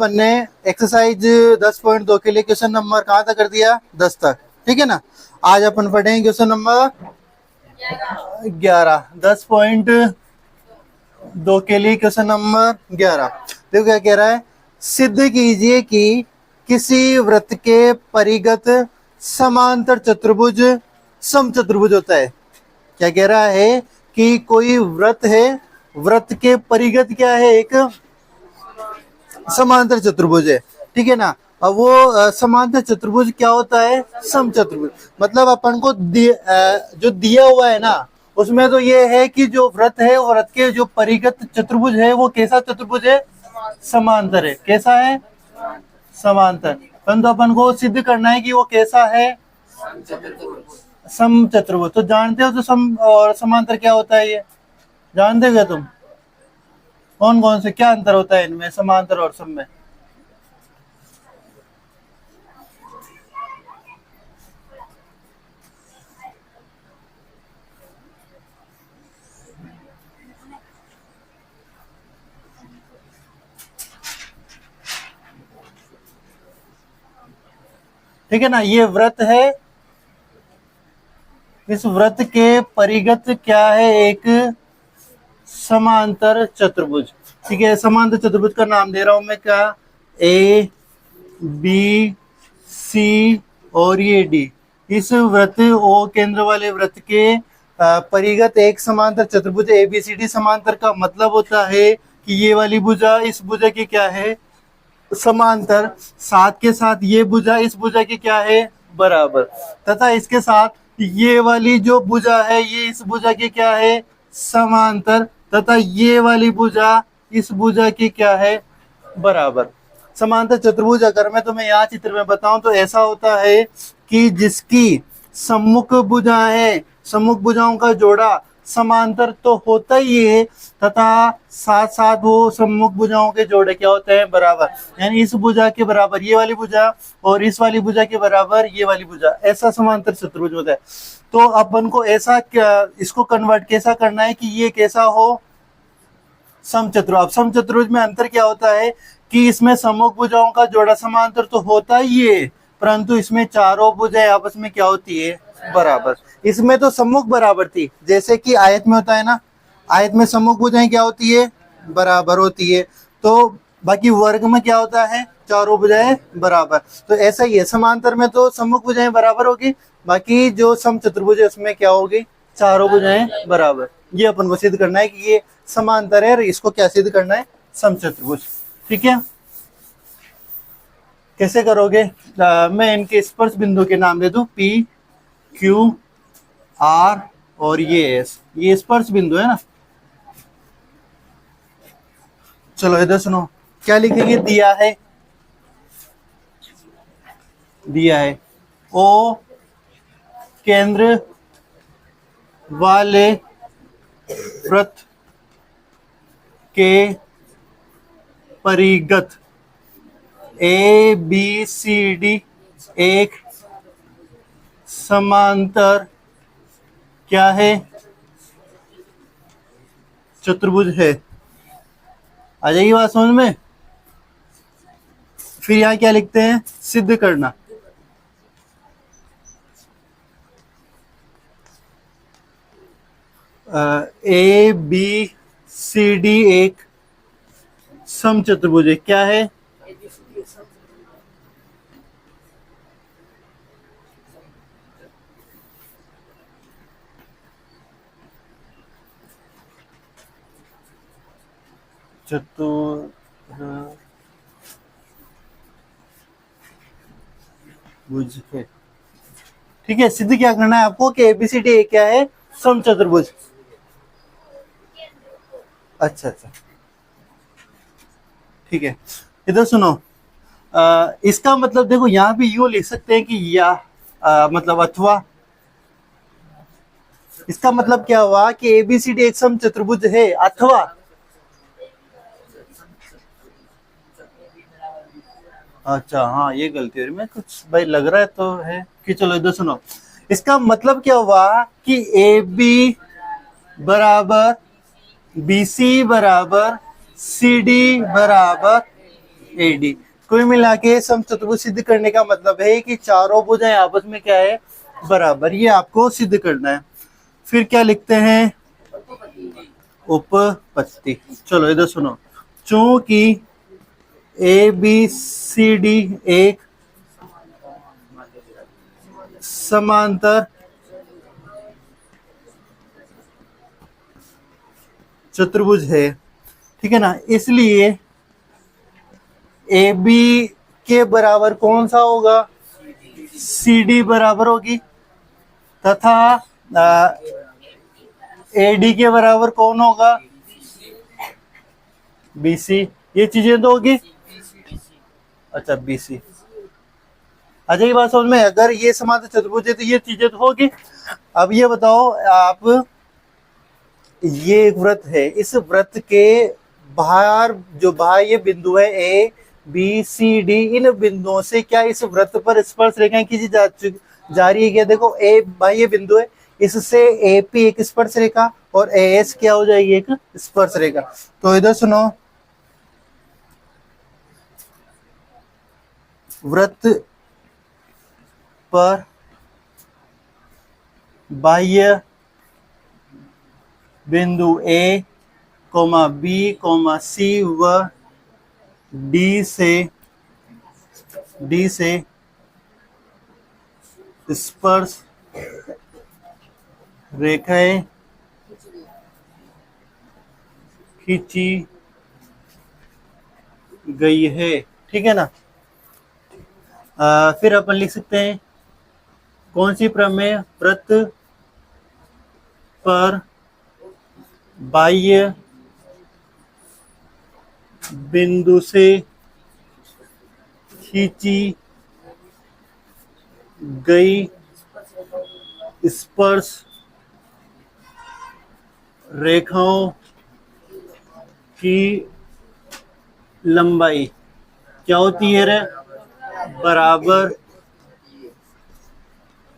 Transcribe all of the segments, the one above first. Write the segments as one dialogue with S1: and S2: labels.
S1: अपन ने एक्सरसाइज 10.2 के लिए क्वेश्चन नंबर कहाँ तक कर दिया, 10 तक, ठीक है ना। आज अपन पढ़ेंगे क्वेश्चन नंबर 11, 10.2 के लिए क्वेश्चन नंबर 11। देखो क्या कह रहा है, सिद्ध कीजिए कि किसी वृत्त के परिगत समांतर चतुर्भुज समचतुर्भुज होता है। क्या कह रहा है कि कोई वृत्त है, वृत्त के परिगत क्या है, एक समांतर चतुर्भुज है, ठीक है ना। अब वो समांतर चतुर्भुज क्या होता है, समचतुर्भुज। मतलब अपन को जो दिया हुआ है ना, उसमें तो ये है कि जो वृत्त है, वृत्त के जो परिगत चतुर्भुज है वो कैसा चतुर्भुज है, समांतर है। कैसा है, समांतर। परंतु अपन को सिद्ध करना है कि वो कैसा है, समचतुर्भुज। तो जानते हो तो सम और समांतर क्या होता है, ये जानते हो तुम, कौन कौन से क्या अंतर होता है इनमें, समांतर और सम में। ठीक है ना, ये वृत्त है, इस वृत्त के परिगत क्या है, एक समांतर चतुर्भुज। ठीक है, समांतर चतुर्भुज का नाम दे रहा हूं मैं, क्या, ए बी सी और ये डी। इस वृत्त ओ केंद्र वाले वृत्त के परिगत एक समांतर चतुर्भुज ए बी सी डी। समांतर का मतलब होता है कि ये वाली भुजा इस भुजा की क्या है, समांतर। साथ के साथ ये भुजा इस भुजा की क्या है, बराबर। तथा इसके साथ ये वाली जो भुजा है ये इस भुजा की क्या है, समांतर। तथा ये वाली भुजा इस भुजा की क्या है, बराबर। समांतर चतुर्भुज अगर मैं तुम्हें यहाँ चित्र में बताऊं तो ऐसा होता है कि जिसकी सम्मुख भुजा है, सम्मुख भुजाओं का जोड़ा समांतर तो होता ही है, तथा साथ साथ वो सम्मुख भुजाओं के जोड़े क्या होते हैं, बराबर। यानी इस भुजा के बराबर ये वाली भुजा और इस वाली भुजा के बराबर ये वाली भुजा, ऐसा समांतर चतुर्भुज होता है। तो अपन को ऐसा क्या, इसको कन्वर्ट कैसा करना है कि ये कैसा हो, समचतुर्भुज। अब समचतुर्भुज में अंतर क्या होता है कि इसमें सम्मुख भुजाओं का जोड़ा समांतर तो होता ही है, परंतु इसमें चारों भुजाएं आपस में क्या होती है, बराबर। इसमें तो सम्मुख बराबर थी, जैसे कि आयत में होता है ना, आयत में सम्मुख भुजाएं क्या होती है, बराबर होती है। तो बाकी वर्ग में क्या होता है, चारों भुजाएं बराबर। तो ऐसा ही है, समांतर में तो सम्मुख भुजाएं बराबर होगी, बाकी जो समचतुर्भुज है उसमें क्या होगी, चारों भुजाएं बराबर। ये अपन को सिद्ध करना है कि ये समांतर है, और इसको क्या सिद्ध करना है, समचतुर्भुज। ठीक है, कैसे करोगे, मैं इनके स्पर्श बिंदु के नाम दे दूं, पी क्यू आर और ये एस, ये स्पर्श बिंदु है ना। चलो इधर सुनो, क्या लिखेंगे, दिया है, दिया है ओ केंद्र वाले वृत्त के परिगत ए बी सी डी एक समांतर क्या है, चतुर्भुज है। आ जाएगी बात समझ में। फिर यहां क्या लिखते हैं, सिद्ध करना। ए बी सी डी एक समचतुर्भुज है, क्या है, चतुर्भुज है। ठीक है, सिद्ध क्या करना है आपको कि एबीसीडी क्या है, समचतुर्भुज। अच्छा अच्छा, ठीक है, इधर सुनो। इसका मतलब देखो, यहां भी यूं लिख सकते हैं कि या मतलब अथवा। इसका मतलब क्या हुआ कि एबीसीडी एक समचतुर्भुज है, अथवा। अच्छा हाँ, ये गलती है, मैं कुछ भाई लग रहा है तो है कि, चलो इधर सुनो। इसका मतलब क्या हुआ कि ए बी बराबर बी सी बराबर सी डी बराबर ए डी। कुल मिला के समचतुर्भुज सिद्ध करने का मतलब है कि चारों भुजाएं आपस में क्या है, बराबर। ये आपको सिद्ध करना है। फिर क्या लिखते हैं, उपपत्ति। चलो इधर सुनो, चूंकि ए बी सी डी एक समांतर चतुर्भुज है, ठीक है ना, इसलिए ए बी के बराबर कौन सा होगा, सी डी बराबर होगी, तथा ए डी के बराबर कौन होगा, बी सी। ये चीजें तो होगी, अच्छा बी सी। अच्छा ये बात समझ में, अगर ये समांतर चतुर्भुज है तो ये चीजें तो होगी। अब ये बताओ आप, ये एक वृत्त है, इस वृत्त के बाहर जो बाह्य बिंदु है ए बी सी डी, इन बिंदुओं से क्या इस वृत्त पर स्पर्श रेखाएं खींची जा रही है क्या। देखो ए बाह्य बिंदु है, इससे ए पी एक स्पर्श रेखा और ए एस क्या हो जाएगी, एक स्पर्श रेखा। तो इधर सुनो, वृत्त पर बाह्य बिंदु ए कोमा बी कोमा सी व डी से स्पर्श रेखाएं खींची गई है, ठीक है ना। फिर अपन लिख सकते हैं कौन सी प्रमेय, वृत्त पर बाह्य बिंदु से खींची गई स्पर्श रेखाओं की लंबाई क्या होती है रे, बराबर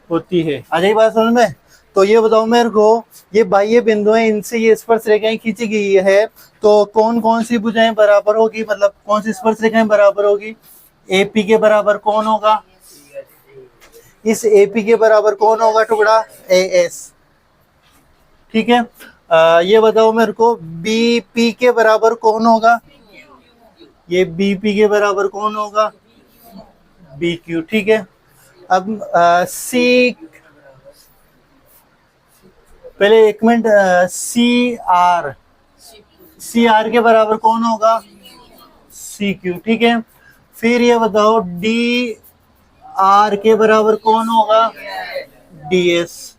S1: होती है। आ जाइए बात समझ में। तो ये बताओ मेरे को, ये बाह्य बिंदु है, इनसे ये स्पर्श रेखाएं खींची गई है, तो कौन कौन सी भुजाएं बराबर होगी, मतलब कौन सी स्पर्श रेखाएं बराबर होगी। एपी के बराबर कौन होगा, इस एपी के बराबर कौन होगा टुकड़ा, ए एस, ठीक है। ये बताओ मेरे को, बीपी के बराबर कौन होगा, ये बीपी के बराबर कौन होगा, बी क्यू, ठीक है। अब सी, पहले एक मिनट, सी आर के बराबर कौन होगा, सी क्यू, ठीक है। फिर ये बताओ डी आर के बराबर कौन होगा, डी एस।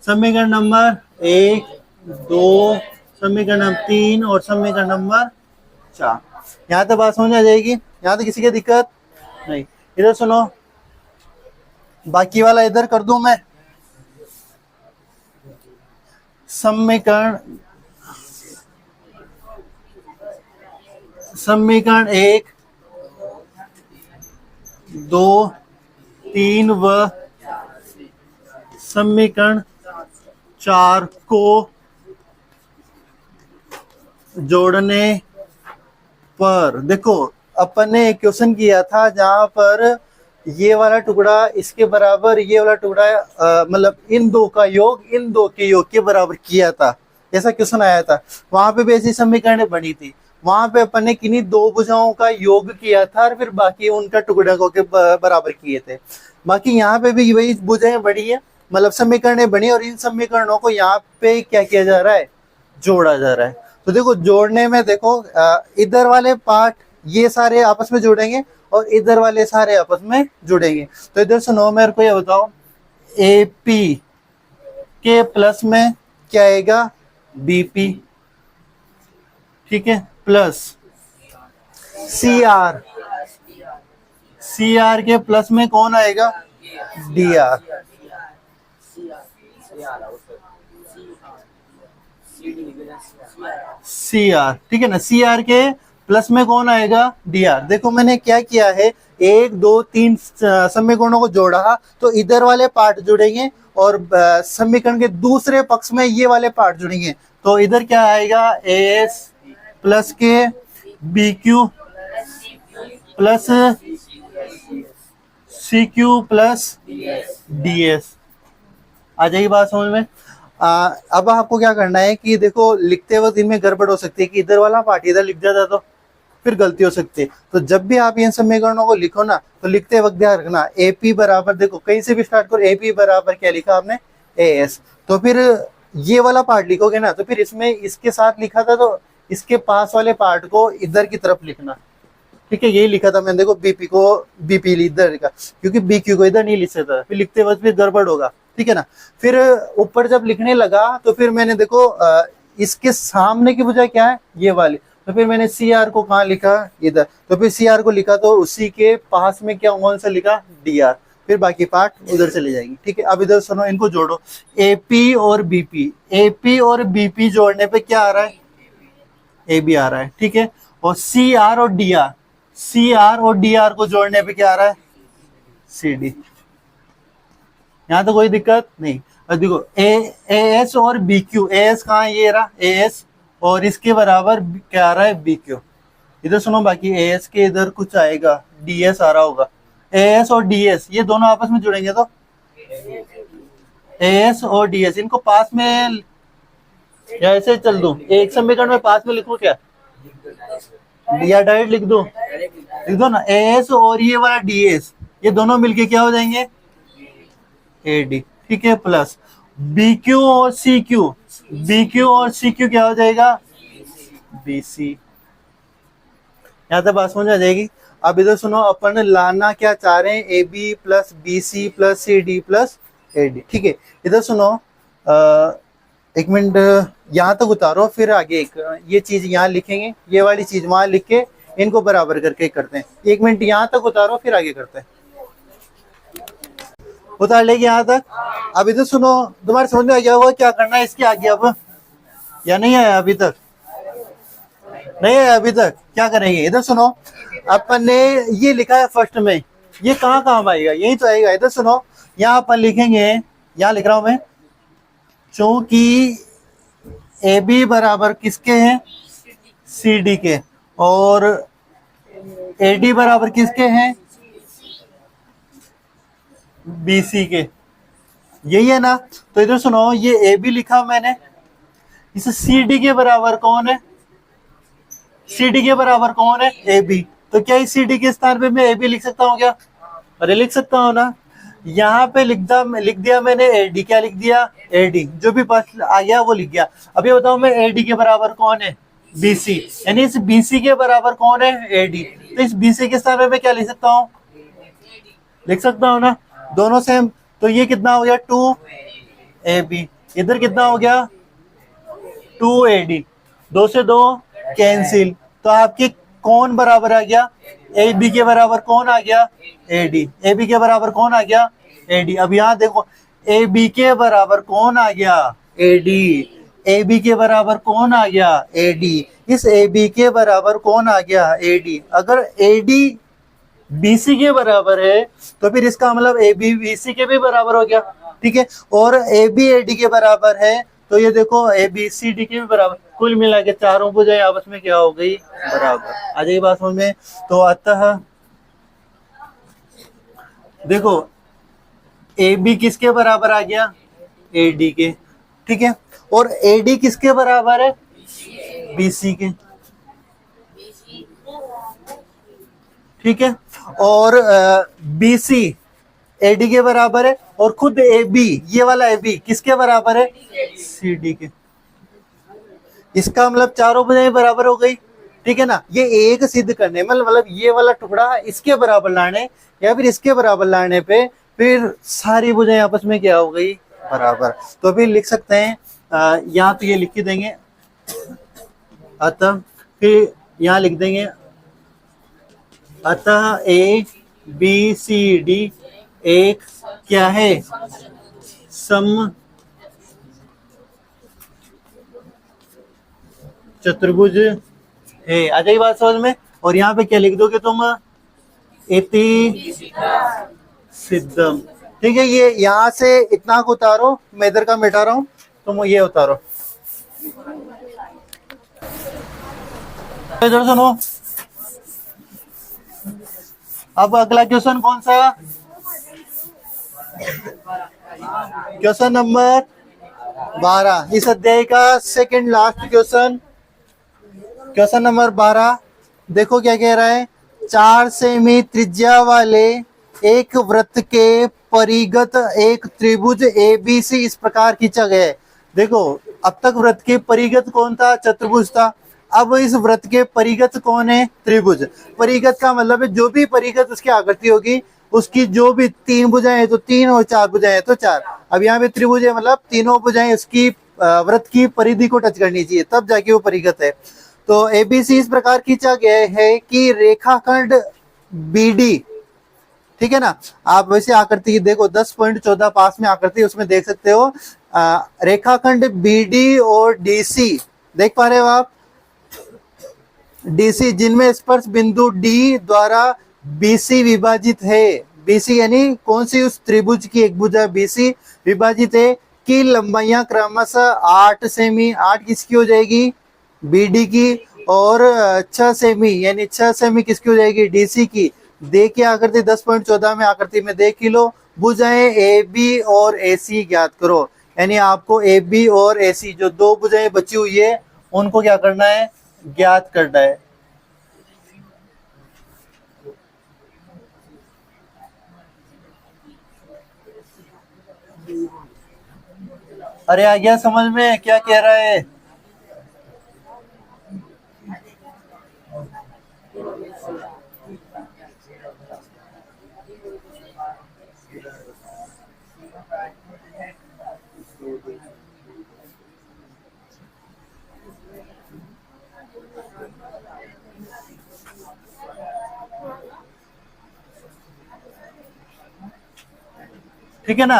S1: समीकरण नंबर 1, 2, समीकरण नंबर 3 और समीकरण नंबर 4। यहाँ तक बात समझ आ जाएगी, यहाँ तक किसी की दिक्कत नहीं। इधर सुनो, बाकी वाला इधर कर दूं मैं। समीकरण 1, 2, 3 व समीकरण 4 को जोड़ने पर, देखो अपन ने एक क्वेश्चन किया था जहां पर ये वाला टुकड़ा इसके बराबर, ये वाला टुकड़ा मतलब इन दो का योग इन दो के योग के बराबर किया था, ऐसा क्वेश्चन आया था। वहां पे भी ऐसी समीकरण बनी थी। वहां पे अपन ने किन्हीं दो भुजाओं का योग किया था और फिर बाकी उनका टुकड़ा को के बराबर किए थे। बाकी यहाँ पे भी वही भुजाएं बनी है, मतलब समीकरणें बनी, और इन समीकरणों को यहाँ पे क्या किया जा रहा है, जोड़ा जा रहा है। तो देखो जोड़ने में, देखो इधर वाले पार्ट ये सारे आपस में जुड़ेंगे और इधर वाले सारे आपस में जुड़ेंगे। तो इधर सुनो, मेरे को ये बताओ, ए पी के प्लस में क्या आएगा, बीपी, ठीक है, प्लस सी आर के प्लस में कौन आएगा, डी आर, सी आर, ठीक है ना। सी आर के प्लस में कौन आएगा, डी आर। देखो मैंने क्या किया है, 1, 2, 3 समीकरणों को जोड़ा, तो इधर वाले पार्ट जुड़ेंगे और समीकरण के दूसरे पक्ष में ये वाले पार्ट जुड़ेंगे। तो इधर क्या आएगा, ए एस प्लस के B Q plus C Q plus D S. आ जाएगी बात समझ में। अब आपको क्या करना है कि देखो लिखते वक्त इनमें गड़बड़ हो सकती है कि इधर वाला पार्ट इधर लिख जाता तो फिर गलती हो सकती है। तो जब भी आप इन समीकरणों को लिखो ना तो लिखते वक्त ध्यान रखना ए पी बराबर, देखो कहीं से भी स्टार्ट करो, ए पी बराबर क्या लिखा आपने ए एस, तो फिर ये वाला पार्ट लिखोगे ना तो फिर इसमें इसके साथ लिखा था तो इसके पास वाले पार्ट को इधर की तरफ लिखना। ठीक है, यही लिखा था मैंने, देखो बीपी को बीपी इधर लिखा क्योंकि बी क्यू को इधर नहीं लिख सकता, फिर लिखते वक्त फिर गड़बड़ होगा। ठीक है ना। फिर ऊपर जब लिखने लगा तो फिर मैंने देखो इसके सामने की बजाय क्या है ये वाली, तो फिर मैंने सी आर को कहाँ लिखा इधर, तो फिर सी आर को लिखा तो उसी के पास में क्या कौन सा लिखा डी आर, फिर बाकी पार्ट उधर चले जाएंगे। ठीक है, अब इधर सुनो, इनको जोड़ो, एपी और बीपी, एपी और बीपी जोड़ने पे क्या आ रहा है ए बी आ रहा है। ठीक है, और सी आर और डी आर, सी आर और डी आर को जोड़ने पे क्या आ रहा है सी डी। यहां तो कोई दिक्कत नहीं। अब देखो ए एस और बी क्यू, ए एस कहाँ ये रहा ए एस, और इसके बराबर क्या आ रहा है बी क्यू। इधर सुनो, बाकी ए एस के इधर कुछ आएगा डी एस आ रहा होगा, ए एस और डी एस ये दोनों आपस में जुड़ेंगे तो ए एस और डी एस, इनको पास में या ऐसे चल दूं, एक समीकरण में पास में लिखूं क्या या डायरेक्ट लिख दो ना, ए एस और ये वाला डी एस ये दोनों मिलके क्या हो जाएंगे ए डी। ठीक है, प्लस बी क्यू और सी क्यू, बी क्यू और सी क्यू क्या हो जाएगा बी सी। यहां तक बात समझ आ जाएगी। अब इधर सुनो, अपन लाना क्या चाह रहे हैं A B plus B C plus C D plus A D. ठीक है, इधर सुनो एक मिनट, यहाँ तक उतारो, फिर आगे एक ये चीज यहाँ लिखेंगे, ये वाली चीज वहां लिख के इनको बराबर करके करते हैं। एक मिनट यहाँ तक उतारो फिर आगे करते हैं। उतार लेगी यहाँ तक। अब इधर सुनो, तुम्हारे समझ में आ गया होगा क्या करना है इसके आगे अब, या नहीं आया अभी तक, नहीं आया अभी तक, क्या करेंगे इधर सुनो, अपन ने ये लिखा है फर्स्ट में, ये कहाँ काम आएगा यही तो आएगा। इधर सुनो, यहाँ अपन लिखेंगे, यहाँ लिख रहा हूं मैं, चूंकि ए बी बराबर किसके हैं सी डी के, और ए डी बराबर किसके हैं बी सी के, यही है ना। तो इधर सुनो, ये ए बी लिखा मैंने, इसे सी डी के बराबर कौन है, सी डी के बराबर कौन है ए बी, तो क्या इस सी डी के स्थान पे मैं ए बी लिख सकता हूँ क्या, अरे लिख सकता हूँ ना। यहाँ पे लिख दिया मैंने ए डी, क्या लिख दिया ए डी, जो भी पास आ गया वो लिख गया। अब ये बताओ मैं ए डी के बराबर कौन है बी सी, यानी इस बी सी के बराबर कौन है ए डी, तो इस बी सी के स्थान पे मैं क्या लिख सकता हूँ, लिख सकता हूँ ना, दोनों सेम। तो ये कितना हो गया 2 ए बी, इधर कितना हो गया 2 ए डी, 2 से 2 कैंसिल, तो आपके कौन बराबर आ गया ए बी के बराबर कौन आ गया ए डी, ए बी के बराबर कौन आ गया ए डी। अब यहाँ देखो ए बी के बराबर कौन आ गया ए डी, ए बी के बराबर कौन आ गया ए डी, इस ए बी के बराबर कौन आ गया ए डी। अगर ए डी बी सी के बराबर है तो फिर इसका मतलब ए बी बी सी के भी बराबर हो गया। ठीक है, और ए बी ए डी के बराबर है तो ये देखो ए बी सी डी के भी बराबर, कुल मिला के चारों भुजाएं आपस में क्या हो गई बराबर। आ जाएगी बात समझ में। तो अतः देखो ए बी किसके बराबर आ गया ए डी के, ठीक है, और ए डी किसके बराबर है बी सी के, ठीक है, और बी सी ए डी के बराबर है, और खुद ए बी ये वाला ए बी किसके बराबर है सी डी के। इसका मतलब चारों भुजाएं बराबर हो गई। ठीक है ना, ये एक सिद्ध करने मतलब ये वाला टुकड़ा इसके बराबर लाने या फिर इसके बराबर लाने पे फिर सारी भुजाएं आपस में क्या हो गई बराबर। तो फिर लिख सकते हैं यहाँ तो ये लिख के देंगे, अतः फिर यहाँ लिख देंगे अतः ए बी सी डी एक क्या है सम चतुर्भुज है। आ जाएगी बात समझ में। और यहाँ पे क्या लिख दोगे तुम इति सिद्धम। ठीक है, ये यहाँ से इतना को उतारो, मैं इधर का मिटा रहा हूं, तुम ये उतारो। इधर सुनो, अब अगला क्वेश्चन कौन सा, क्वेश्चन नंबर 12, इस अध्याय का second last question, question number 12। देखो क्या कह रहा है, 4 सेमी त्रिज्या वाले एक वृत्त के परिगत एक त्रिभुज एबीसी इस प्रकार खींचा गया है। देखो अब तक वृत्त के परिगत कौन था, चतुर्भुज था। अब इस वृत्त के परिगत कौन है, त्रिभुज। परिगत का मतलब है जो भी परिगत उसकी आकृति होगी, उसकी जो भी 3 भुजाएं हैं तो 3 और 4 भुजाएं हैं तो 4। अब यहाँ पे त्रिभुज है मतलब तीनों भुजाएं उसकी वृत्त की परिधि को टच करनी चाहिए, तब जाके वो परिगत है। तो एबीसी इस प्रकार खींचा गया है कि रेखाखंड बीडी, ठीक है ना। आप वैसे आकृति देखो 10.14 पास में आकृति उसमें देख सकते हो, रेखाखंड बीडी और डीसी देख पा रहे हो आप, डीसी जिनमें स्पर्श बिंदु डी द्वारा बीसी विभाजित है। बीसी यानी कौन सी, उस त्रिभुज की एक भुजा बीसी विभाजित है, की लंबाइयां क्रमशः 8 सेमी, 8 किसकी हो जाएगी, बीडी की, और 6 सेमी यानी 6 सेमी किसकी हो जाएगी, डीसी की। देखिए आकृति 10.14 में आकृति में देख लो, भुजाएं ए बी और ए सी ज्ञात करो। यानी आपको ए बी और ए सी जो 2 भुजाएं बची हुई है उनको क्या करना है, ज्ञात करना है। अरे आ गया समझ में क्या कह रहा है। ठीक है ना,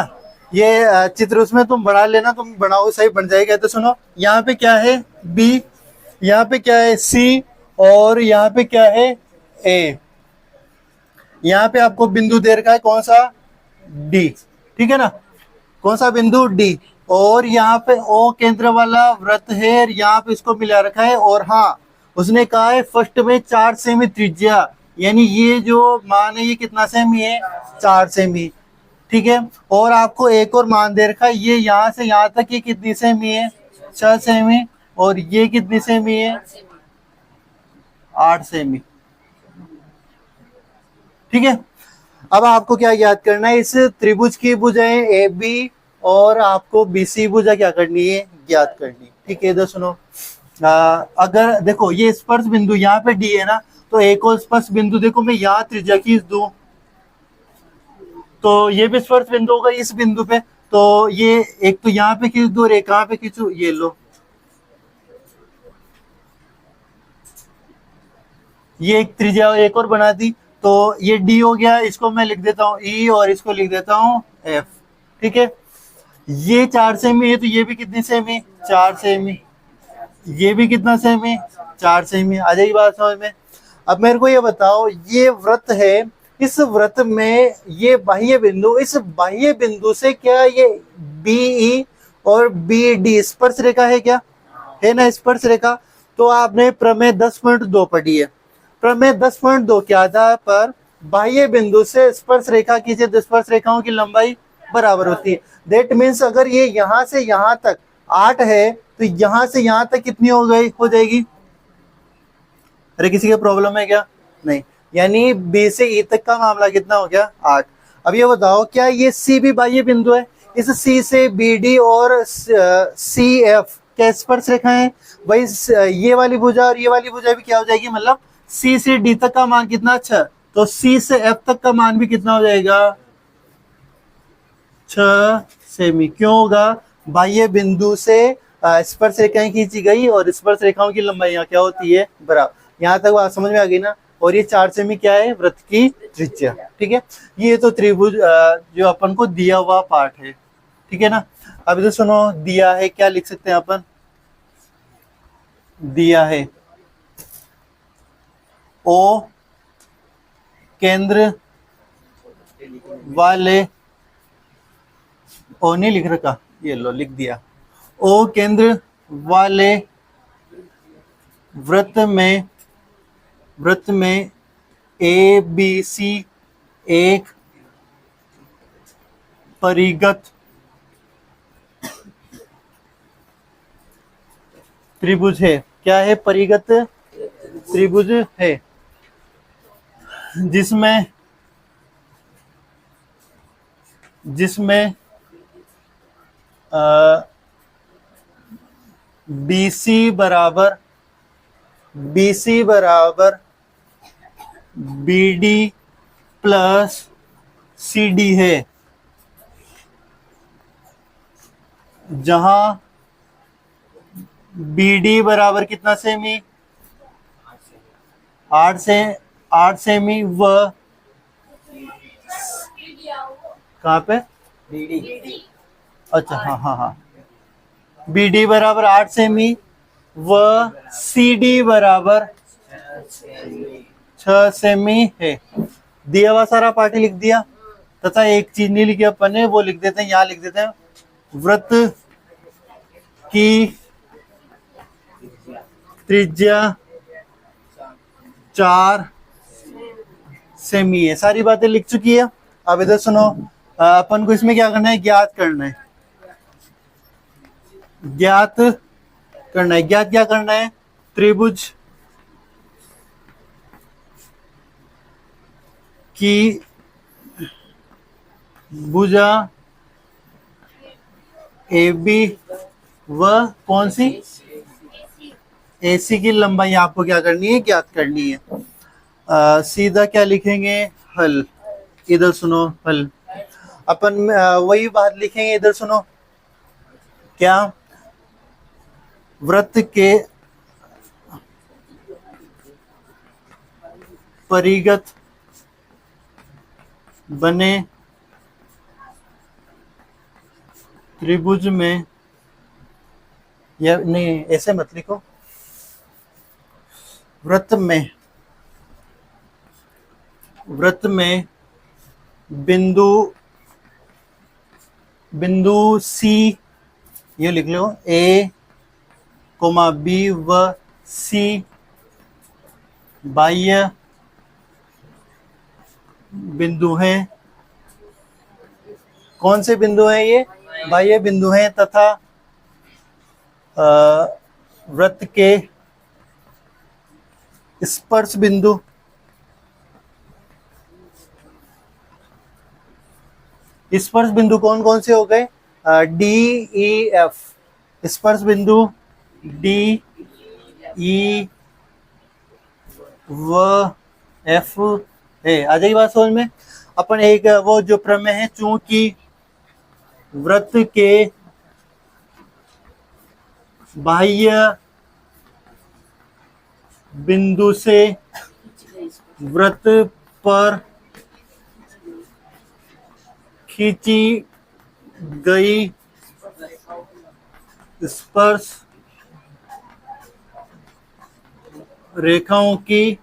S1: ये चित्र उसमें तुम बढ़ा लेना, तुम बनाओ सही बन जाएगा। तो सुनो यहाँ पे क्या है बी, यहाँ पे क्या है सी, और यहाँ पे क्या है ए। यहाँ पे आपको बिंदु दे रखा है कौन सा, डी, ठीक है ना, कौन सा बिंदु डी। और यहाँ पे ओ केंद्र वाला वृत्त है, यहाँ पे इसको मिला रखा है। और हाँ उसने कहा है फर्स्ट में 4 सेमी त्रिज्या, यानी ये जो मान है ये कितना सेमी है, 4 सेमी, ठीक है। और आपको एक और मान दे रखा है, ये यहाँ से यहाँ तक ये कितनी सेमी है, 6 सेमी, और ये कितनी सेमी है, 8 सेमी, ठीक है। अब आपको क्या याद करना है, इस त्रिभुज की भुजाएं ए बी और आपको बीसी भुजा क्या करनी है, ज्ञात करनी, ठीक है। इधर सुनो, अगर देखो ये स्पर्श बिंदु यहाँ पे डी है ना, तो एक और स्पर्श बिंदु देखो मैं यहाँ त्रिज्या खींच दूं तो ये भी स्पर्श बिंदु होगा इस बिंदु पे। तो ये एक तो यहाँ पे खींच दो और एक कहाँ पे खींचू, ये लो, ये एक त्रिज्या एक और बना दी। तो ये डी हो गया, इसको मैं लिख देता हूँ ई और इसको लिख देता हूँ एफ, ठीक है। ये 4 सेमी है तो ये भी कितनी सेमी, 4 सेमी, ये भी कितना सेमी, 4 सेमी। आ जाएगी बात समझ में। अब मेरे को ये बताओ, ये वृत्त है, इस वृत्त में ये बाह्य बिंदु, इस बाह्य बिंदु से क्या ये बीई और बी डी स्पर्श रेखा है क्या, है ना स्पर्श रेखा। तो आपने प्रमेय 10.2 पढ़ी है। प्रमेय 10.2 के आधार पर बाह्य बिंदु से स्पर्श रेखा खींचे तो स्पर्श रेखाओं की लंबाई बराबर होती है। दैट मीन्स अगर ये यहाँ से यहाँ तक 8 है तो यहाँ से यहाँ तक कितनी हो गई, हो जाएगी। अरे किसी का प्रॉब्लम है क्या, नहीं। यानी बी से ई तक का मामला कितना हो गया, 8। अब ये बताओ क्या ये सी भी बाह्य बिंदु है, इस सी से बी डी और सी एफ क्या स्पर्श रेखा है भाई। ये वाली भुजा और ये वाली भुजा भी क्या हो जाएगी, मतलब सी से डी तक का मान कितना, 6। तो सी से एफ तक का मान भी कितना हो जाएगा, 6 सेमी। क्यों होगा, बाह्य बिंदु से स्पर्श रेखाएं खींची गई और स्पर्श रेखाओं की लंबाई क्या होती है, बराबर। यहाँ तक बात समझ में आ गई ना। और ये 4 सेमी क्या है, वृत्त की त्रिज्या, ठीक है। ये तो त्रिभुज जो अपन को दिया हुआ पार्ट है, ठीक है ना। अब इधर सुनो, दिया है क्या लिख सकते हैं अपन, दिया है ओ केंद्र वाले, ओ नहीं लिख रखा, ये लो लिख दिया, ओ केंद्र वाले वृत्त में ए बी सी एक परिगत त्रिभुज है। क्या है? परिगत त्रिभुज है जिसमें जिसमें बीसी बराबर बीडी प्लस सीडी है, जहां बीडी बराबर कितना सेमी? 8 सेमी व कहाँ पे? अच्छा, हाँ हाँ हाँ, बीडी बराबर 8 सेमी व सीडी बराबर 6 सेमी है। दिया हुआ सारा पार्टी लिख दिया, तथा एक चीज नहीं लिखी अपन ने, वो लिख देते हैं, यहाँ लिख देते हैं, वृत्त की त्रिज्या 4 सेमी है। सारी बातें लिख चुकी है। अब इधर सुनो, अपन को इसमें क्या करना है? ज्ञात करना है। ज्ञात क्या करना है? त्रिभुज की भुजा ए बी व कौन सी? एसी की लंबाई आपको क्या करनी है? ज्ञात करनी है। सीधा क्या लिखेंगे? हल। इधर सुनो, हल अपन वही बात लिखेंगे। इधर सुनो, क्या? वृत्त के परिगत बने त्रिभुज में, या नहीं ऐसे मत लिखो, वृत्त में बिंदु सी, ये लिख लो, ए कोमा बी व सी बाह्य बिंदु हैं। कौन से बिंदु हैं ये? बाह्य बिंदु हैं, तथा वृत्त के स्पर्श बिंदु कौन कौन से हो गए? D E F. स्पर्श बिंदु डी ई व एफ है। आ जाएगी बात समझ में? अपन एक वो जो प्रमेय है, चूंकि वृत्त के बाह्य बिंदु से वृत्त पर खींची गई स्पर्श रेखाओं की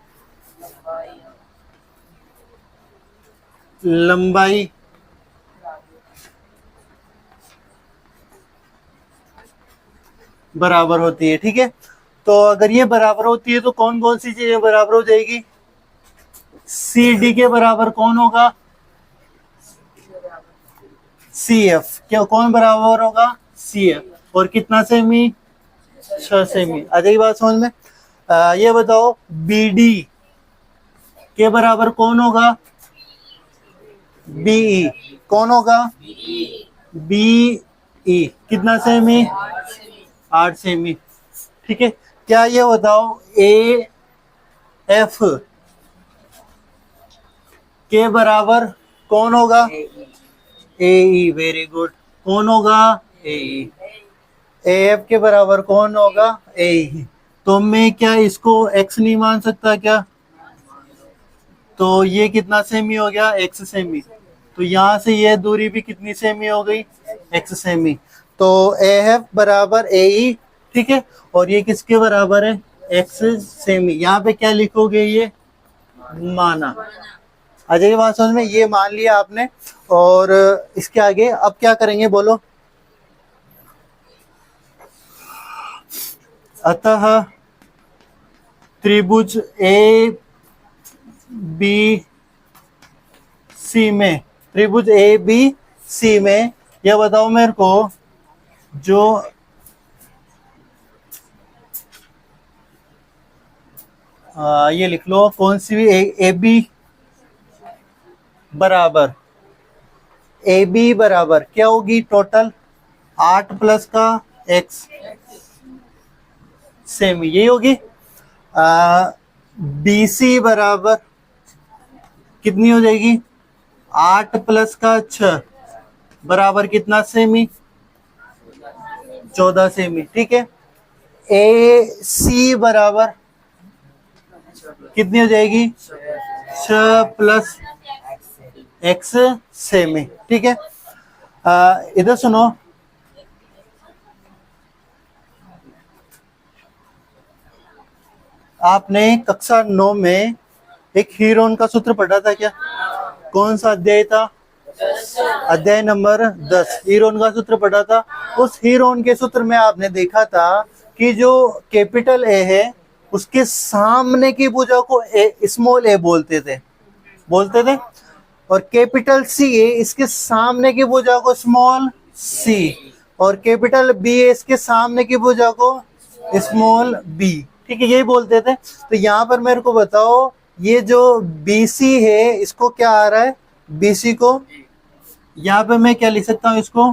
S1: लंबाई बराबर होती है। ठीक है, तो अगर ये बराबर होती है तो कौन कौन सी चीजें बराबर हो जाएगी? सी डी के बराबर कौन होगा? C F. क्या कौन बराबर होगा? C F. और कितना सेमी? 6 सेमी। आ जाएगी बात समझ में? ये बताओ, बी डी के बराबर कौन होगा? बीई। कौन होगा? बीई। कितना सेमी? 8 सेमी। ठीक है, क्या ये बताओ, ए एफ के बराबर कौन होगा? A E. Very good. कौन होगा? A E. ए एफ के बराबर कौन होगा? ए ई। तो मैं क्या इसको एक्स नहीं मान सकता क्या? तो ये कितना सेमी हो गया? X semi. तो यहाँ से ये दूरी भी कितनी सेमी हो गई? X semi. तो ए एफ बराबर ए ई। ठीक है, और ये किसके बराबर है? X semi. यहाँ पे क्या लिखोगे? ये माना। आ जाइए बात समझ में? ये मान लिया आपने, और इसके आगे अब क्या करेंगे बोलो? अतः त्रिभुज ए बी सी में, त्रिभुज ए बी सी में, यह बताओ मेरे को जो ये लिख लो, कौन सी भी ए बी बराबर, ए बी बराबर क्या होगी टोटल 8 प्लस का x, सेम यही होगी। बी सी बराबर कितनी हो जाएगी 8 प्लस का 6 बराबर कितना सेमी 14 सेमी, ठीक है। ए सी बराबर कितनी हो जाएगी 6 प्लस x सेमी, ठीक है। इधर सुनो, आपने कक्षा 9 में एक हीरोन का सूत्र पढ़ा था क्या? कौन सा अध्याय था? अध्याय नंबर 10, हीरोन का सूत्र पढ़ा था। उस हीरोन के सूत्र में आपने देखा था कि जो कैपिटल ए है उसके सामने की भुजा को स्मॉल ए बोलते थे, और कैपिटल सी ए इसके सामने की भुजा को स्मॉल सी, और कैपिटल बी ए इसके सामने की भुजा को स्मॉल बी, ठीक है, यही बोलते थे। तो यहाँ पर मेरे को बताओ ये जो BC है इसको क्या आ रहा है, BC को यहाँ पे मैं क्या लिख सकता हूँ, इसको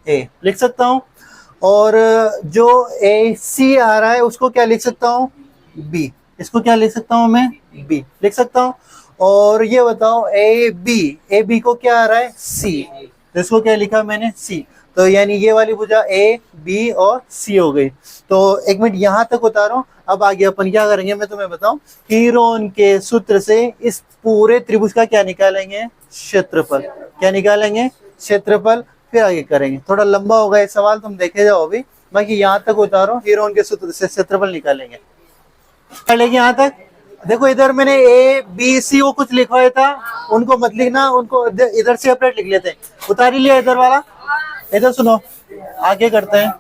S1: A लिख सकता हूँ, और जो AC आ रहा है उसको क्या लिख सकता हूँ B, इसको क्या लिख सकता हूँ मैं B लिख सकता हूँ। और ये बताओ AB को क्या आ रहा है C, तो इसको क्या लिखा मैंने C, तो यानी ये वाली भुजा A B और C हो गई। तो एक मिनट यहाँ तक उतारो, अब आगे अपन क्या करेंगे मैं तुम्हें बताऊं। हीरोन के सूत्र से इस पूरे त्रिभुज का क्या निकालेंगे, क्षेत्रफल, क्या निकालेंगे क्षेत्रफल, फिर आगे करेंगे। थोड़ा लंबा होगा ये सवाल, तुम देखे जाओ अभी, बाकी यहाँ तक उतारो, हीरोन के सूत्र से क्षेत्रफल निकालेंगे। लेकिन यहाँ तक देखो, इधर मैंने A B C वो कुछ लिखवाया था, उनको मत लिखना, उनको इधर सेपरेट लिख लेते हैं। उतार ही लिया इधर वाला, इधर सुनो, आगे करते हैं।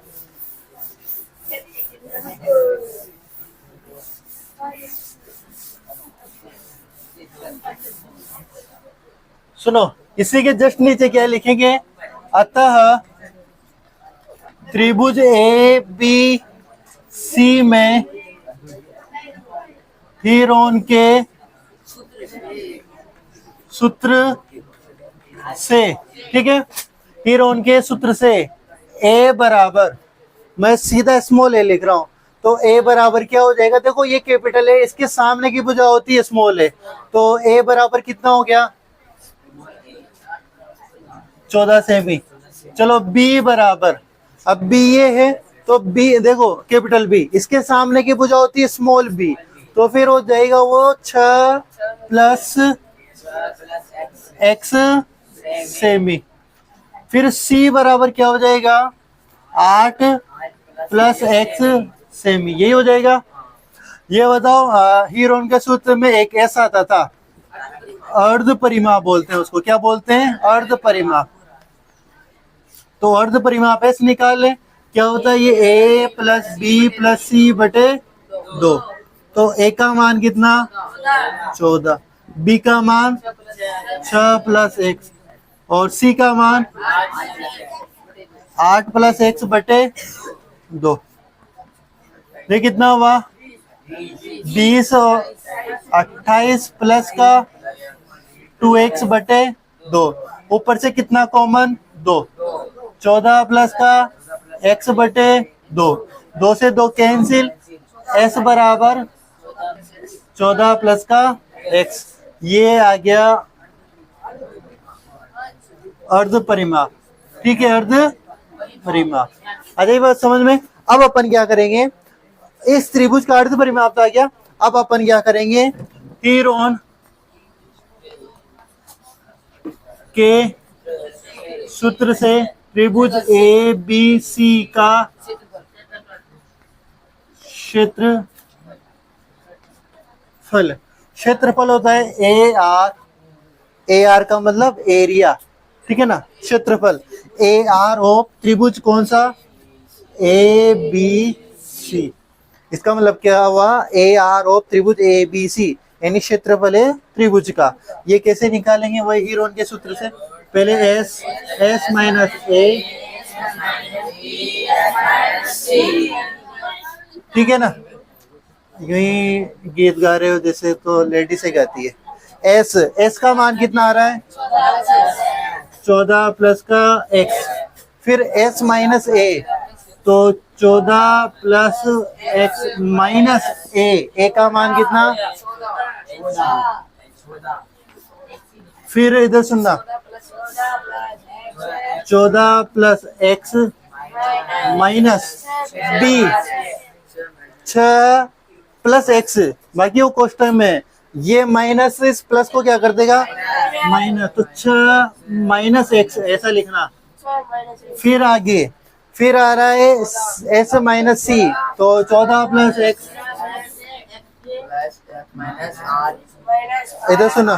S1: सुनो, इसी के जस्ट नीचे क्या लिखेंगे, अतः त्रिभुज ए बी सी में हीरोन के सूत्र से, ठीक है, हीरोन के सूत्र से A बराबर, मैं सीधा स्मॉल ए लिख रहा हूं, तो A बराबर क्या हो जाएगा, देखो ये कैपिटल है, इसके सामने की भुजा होती है स्मॉल ए, तो A बराबर कितना हो गया 14 सेमी। चलो B बराबर, अब B ये है तो B देखो कैपिटल B, इसके सामने की भुजा होती है स्मॉल b, तो फिर हो जाएगा वो 6 प्लस x सेमी। फिर C बराबर क्या हो जाएगा 8 प्लस x सेमी, यही हो जाएगा। ये बताओ, हीरोन के सूत्र में एक ऐसा आता था, अर्ध परिमाप बोलते हैं उसको, क्या बोलते हैं, अर्ध परिमाप। तो अर्ध परिमाप ऐसे निकाल ले, क्या होता है, ये A plus B plus C बटे 2, तो A का मान कितना 14, B का मान 6 प्लस x, और C का मान 8 प्लस x बटे 2। ये कितना हुआ 20 और 28 प्लस का 2x बटे 2, ऊपर से कितना कॉमन 2, 14 प्लस का x बटे 2, 2 से 2 कैंसिल, s बराबर 14 प्लस का x, ये आ गया अर्ध परिमाप, ठीक है, अर्ध परिमाप। आ जाइए बात समझ में। अब अपन क्या करेंगे, इस त्रिभुज का अर्ध परिमाप आ गया, अब अपन क्या करेंगे, हीरोन के सूत्र से त्रिभुज ए बी सी का क्षेत्रफल, क्षेत्रफल होता है ए आर का मतलब एरिया, ठीक है ना, क्षेत्रफल ए आर ऑफ त्रिभुज कौन सा, ए बी सी। इसका मतलब क्या हुआ, ए आर ऑफ त्रिभुज ए बी सी, यानी क्षेत्रफल है त्रिभुज का। ये कैसे निकालेंगे? वही हीरोन के सूत्र से। पहले एस माइनस ए, ठीक है ना? यही गीत गा रहे हो जैसे तो लेडी से गाती है। एस का मान कितना आ रहा है? 14 प्लस का एक्स, फिर एस माइनस ए, तो 14 प्लस एक्स माइनस ए का मान कितना? फिर इधर सुनना, 14 plus x minus B, 6 plus x, बाकी वो कोष्टक में, ये माइनस इस प्लस को क्या कर देगा? माइनस, तो 6 माइनस एक्स ऐसा लिखना। फिर आगे फिर आ रहा है एस माइनस सी, तो 14 प्लस एक्स, इधर सुनो,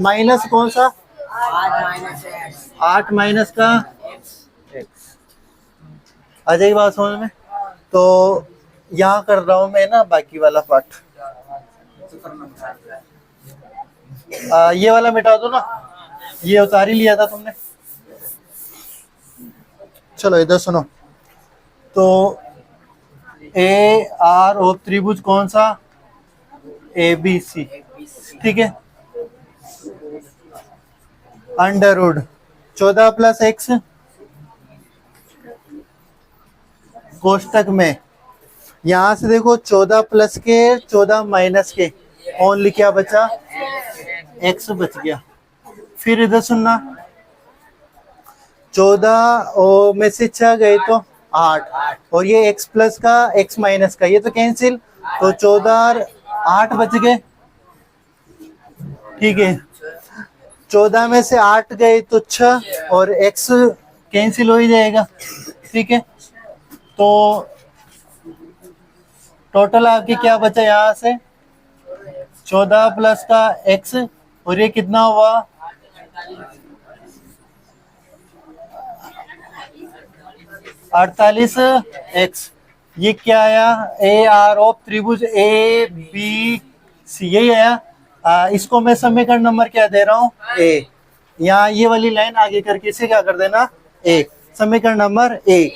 S1: माइनस कौन सा? 8 माइनस का एक्स। आ जाएगी बात समझ में? तो यहाँ कर रहा हूं मैं ना बाकी वाला पार्ट, ये वाला मिटा दो ना, ये उतार ही लिया था तुमने। चलो इधर सुनो, तो ए आर ओ त्रिभुज कौन सा? ए बी सी, ठीक है। अंडर रूट 14 प्लस एक्स कोष्टक में, यहां से देखो 14 प्लस के 14 माइनस के, ओनली क्या बचा? एक्स बच गया। फिर इधर सुनना, 14 में से 6 गए तो 8, और ये x प्लस का x माइनस का, ये तो कैंसिल, तो 14 और 8 बच गए, ठीक है। 14 में से 8 गए तो 6, और x कैंसिल हो ही जाएगा, ठीक है। तो टोटल आपके क्या बचा? यहाँ से 14 प्लस का x, और ये कितना हुआ? 48 एक्स। ये क्या आया? ए आर ऑफ त्रिभुज ए बी सी, यही आया। इसको मैं समीकरण नंबर क्या दे रहा हूँ? ए। यहाँ ये वाली लाइन आगे करके इसे क्या कर देना? ए, समीकरण नंबर 1।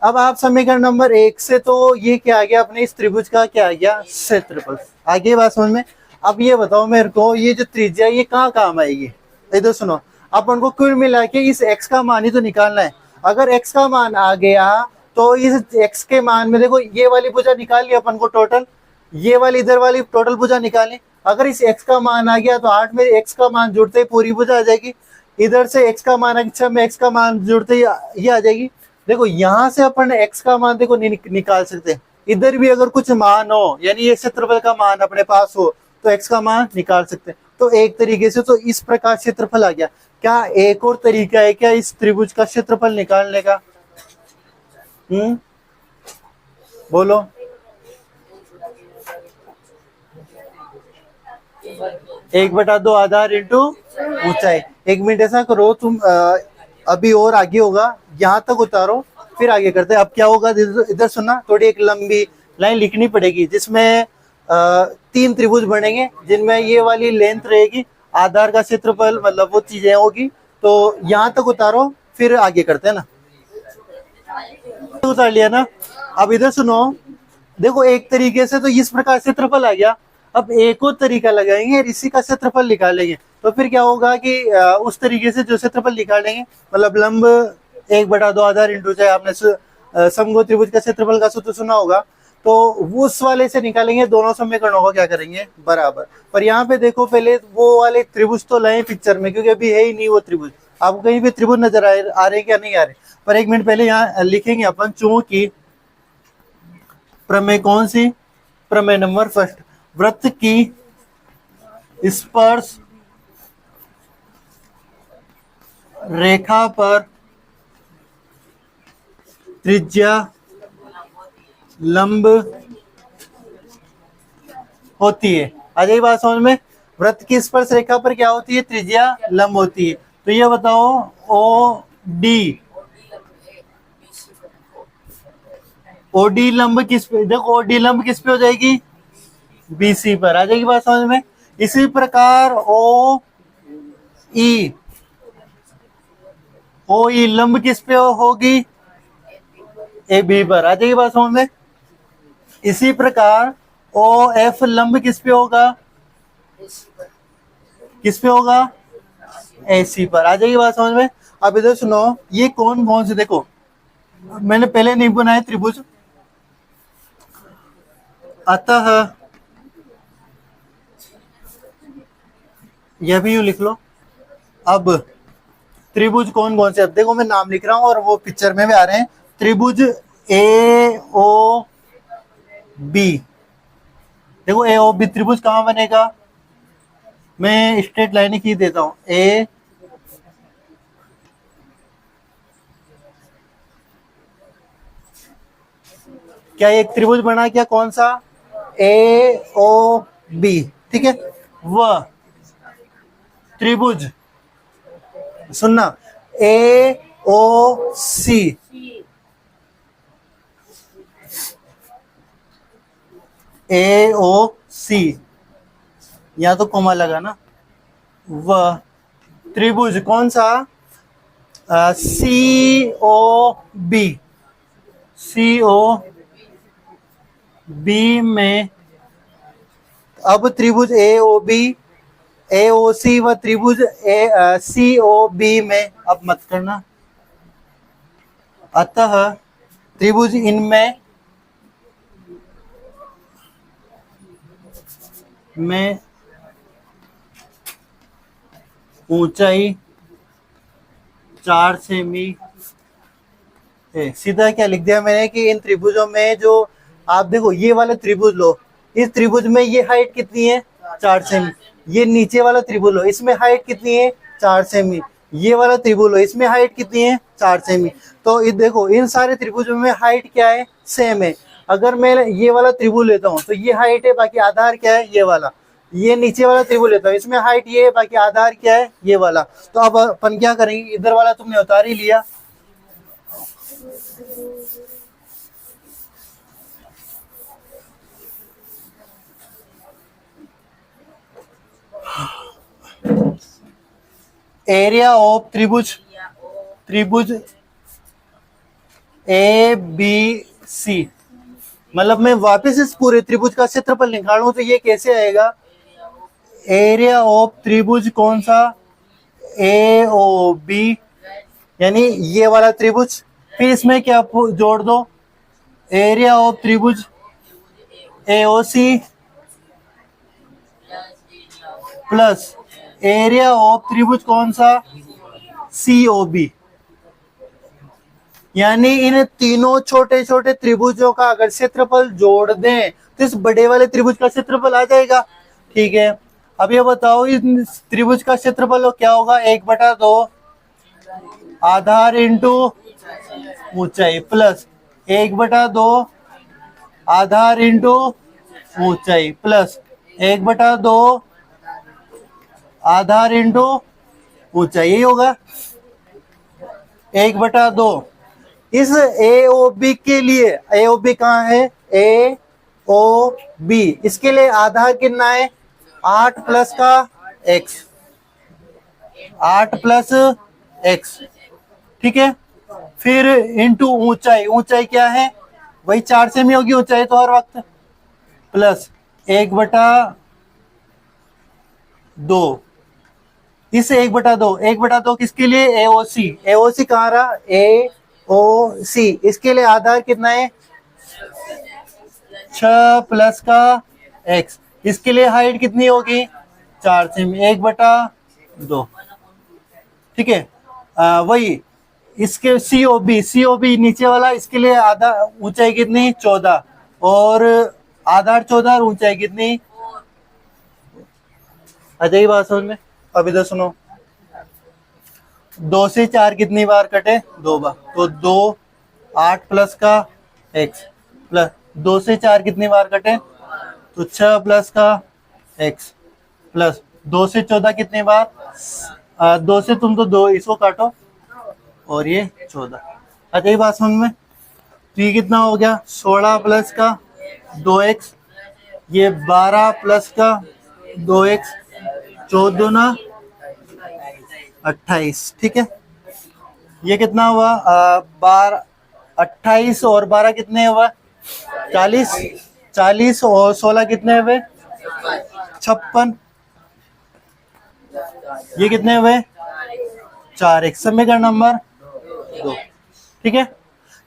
S1: अब आप समीकरण नंबर 1 से तो ये क्या आ गया अपने इस त्रिभुज का? क्या आ गया? क्षेत्रफल। आगे बात समझ में? अब ये बताओ मेरे को, ये जो त्रिज्या ये कहाँ काम आएगी? इधर सुनो, अपन को कुल मिला के इस x का मान ही तो निकालना है। अगर x का मान आ गया तो इस x के मान में देखो, ये वाली भुजा निकाल ली अपन को टोटल, ये वाली इधर वाली टोटल भुजा निकाली। अगर इस x का मान आ गया तो 8 में x का मान जुड़ते ही पूरी भुजा आ जाएगी। इधर से x का मान 6 में x का मान जुड़ते ही ये आ जाएगी। देखो यहाँ से अपन x का मान देखो निकाल सकते हैं। इधर भी अगर कुछ मान हो, यानी ये क्षेत्रफल का मान अपने पास हो, तो x का मान निकाल सकते हैं। तो एक तरीके से तो इस प्रकार क्षेत्रफल आ गया। क्या एक और तरीका है क्या इस त्रिभुज का क्षेत्रफल निकालने का? बोलो। 1/2 आधार इंटू ऊंचाई। 1 मिनट ऐसा करो तुम, अभी और आगे होगा, यहाँ तक उतारो फिर आगे करते हैं। अब क्या होगा इधर सुनना, थोड़ी एक लंबी लाइन लिखनी पड़ेगी जिसमें 3 त्रिभुज बनेंगे, जिनमें ये वाली लेंथ रहेगी, आधार का क्षेत्रफल, मतलब वो चीजें होगी। तो यहाँ तक उतारो फिर आगे करते हैं ना। उतार लिया ना? अब इधर सुनो, देखो एक तरीके से तो इस प्रकार क्षेत्रफल आ गया। अब एक और तरीका लगाएंगे, इसी का क्षेत्रफल निकालेंगे। तो फिर क्या होगा कि उस तरीके से जो क्षेत्रफल निकालेंगे, मतलब लंब 1/2 आधार इंटू ऊंचाई, आपने समकोण त्रिभुज का क्षेत्रफल का सूत्र सुना होगा, तो उस वाले से निकालेंगे। दोनों समीकरणों को क्या करेंगे? बराबर। पर यहाँ पे देखो, पहले वो वाले त्रिभुज तो लाए पिक्चर में, क्योंकि अभी है ही नहीं वो त्रिभुज। आपको कहीं भी त्रिभुज नजर आ रहे क्या? नहीं आ रहे। पर 1 मिनट पहले यहाँ लिखेंगे अपन, चूंकि प्रमेय कौन सी? प्रमेय नंबर फर्स्ट, वृत्त की स्पर्श रेखा पर त्रिज्या लंब होती है। आ जाएगी बात समझ में? वृत्त की स्पर्श रेखा पर क्या होती है? त्रिज्या लंब होती है। तो ये बताओ, ओ डी लंब किस पे? देखो ओडी लंब किस पे हो जाएगी? बीसी पर। आ जाएगी बात समझ में? इसी प्रकार ओ ई लंब किस पे होगी? ए बी पर। आ जाएगी बात समझ में? इसी प्रकार ओ एफ लंब किस पे होगा? किस पे होगा? ए सी पर। आ जाएगी बात समझ में? अब इधर सुनो, ये कौन कौन से, देखो मैंने पहले नहीं बनाए त्रिभुज, अतः यह भी यूं लिख लो। अब त्रिभुज कौन कौन से, अब देखो मैं नाम लिख रहा हूं और वो पिक्चर में भी आ रहे हैं। त्रिभुज ए ओ बी, देखो ए ओ बी त्रिभुज कहां बनेगा? मैं स्ट्रेट लाइन की देता हूं। ए क्या एक त्रिभुज बना क्या? कौन सा? ए ओ बी, ठीक है। वह त्रिभुज, सुनना, ए ओ सी, ए ओ सी, यहां तो कोमा लगा ना। वह त्रिभुज कौन सा? सी ओ बी, सी ओ बी में, अब त्रिभुज ए ओ बी, ए ओ सी व त्रिभुज सी ओ बी में, अब मत करना। अतः त्रिभुज इनमें में ऊंचाई 4 सेमी है। सीधा क्या लिख दिया मैंने कि इन त्रिभुजों में जो, आप देखो ये वाला त्रिभुज लो, इस त्रिभुज में ये हाइट कितनी है? 4 सेमी। ये नीचे वाला त्रिभुज लो, इसमें हाइट कितनी है? 4 सेमी। ये वाला त्रिभुज लो, इसमें हाइट कितनी है? 4 सेमी। तो ये देखो इन सारे त्रिभुजों में हाइट क्या है? सेम है। अगर मैं ये वाला त्रिभुज लेता हूँ तो ये हाइट है, बाकी आधार क्या है? ये वाला। ये नीचे वाला त्रिभुज लेता हूँ, इसमें हाइट ये है, बाकी आधार क्या है? ये वाला। तो अब अपन क्या करेंगे, इधर वाला तुमने उतार ही लिया, एरिया ऑफ त्रिभुज ए बी सी, मतलब मैं वापस इस पूरे त्रिभुज का क्षेत्रफल निकालूं तो ये कैसे आएगा? एरिया ऑफ त्रिभुज कौन सा? ए ओ बी, यानी ये वाला त्रिभुज, फिर इसमें क्या जोड़ दो? एरिया ऑफ त्रिभुज ए ओ सी प्लस एरिया ऑफ त्रिभुज कौन सा? सी ओ बी। यानी इन तीनों छोटे छोटे त्रिभुजों का अगर क्षेत्रफल जोड़ दें तो इस बड़े वाले त्रिभुज का क्षेत्रफल आ जाएगा। ठीक है, अब ये बताओ इस त्रिभुज का क्षेत्रफल क्या होगा? 1/2 आधार इंटू ऊंचाई प्लस 1/2 आधार इंटू ऊंचाई प्लस 1/2 आधार इंटू ऊंचाई, यही होगा 1/2। इस ए ओ बी के लिए, ए ओ बी कहाँ है? ए ओ बी, इसके लिए आधार कितना है? 8 प्लस का x, 8 प्लस x, ठीक है। फिर इंटू ऊंचाई, ऊंचाई क्या है? वही 4 सेमी होगी ऊंचाई तो हर वक्त, प्लस 1/2। इस 1/2 किसके लिए? ए ओ सी। ए ओ सी कहाँ रहा? ए ओ सी, इसके लिए आधार कितना है? 6 प्लस का x, इसके लिए हाइट कितनी होगी? 4 सेमी, 1/2, ठीक है। वही इसके सी ओ बी नीचे वाला, इसके लिए आधा ऊंचाई कितनी? 14, और आधार 14 और ऊंचाई कितनी? आ जाइए बात समझ में। अब इधर सुनो, 2 से 4 कितनी बार कटे? 2 बार, तो 2 8 प्लस का x प्लस 2 से 4 कितनी बार कटे? तो 6 प्लस का x प्लस 2 से 14 कितनी बार? 2 से तुम तो 2 इसको काटो और ये 14। अच्छा ये बात समझ में। तो ये कितना हो गया? 16 प्लस का 2x, ये 12 प्लस का 2x, 14 दूना 28, ठीक है। ये कितना हुआ 12, 28 और 12 कितने हुआ 40, 40 और 16 कितने हुए 56, ये कितने हुए 4x, समीकरण नंबर 2, ठीक है।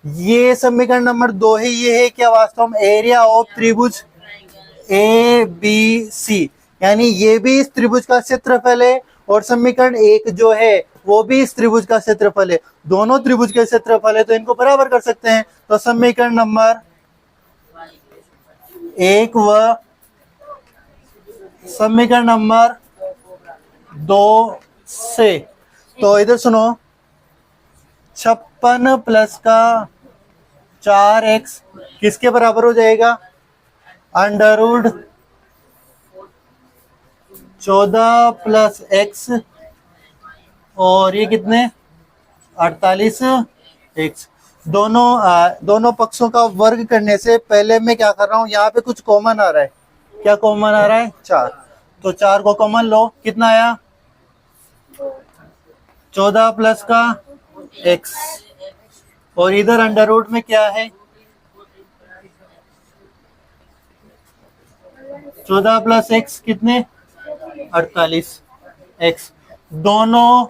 S1: ये समीकरण नंबर 2 है। ये है क्या वास्तव में एरिया ऑफ त्रिभुज ए बी सी, यानी ये भी इस त्रिभुज का क्षेत्रफल है और समीकरण 1 जो है वो भी इस त्रिभुज का क्षेत्रफल है। दोनों त्रिभुज के क्षेत्रफल है तो इनको बराबर कर सकते हैं। तो समीकरण नंबर 1 व समीकरण नंबर 2 से, तो इधर सुनो 56 प्लस का 4x किसके बराबर हो जाएगा अंडर रूट 14 प्लस x और ये कितने 48x। दोनों पक्षों का वर्ग करने से पहले मैं क्या कर रहा हूं, यहाँ पे कुछ कॉमन आ रहा है। क्या कॉमन आ रहा है 4, तो 4 को कॉमन लो, कितना आया 14 प्लस का x और इधर अंडर रूट में क्या है 14 प्लस x कितने 48x। दोनों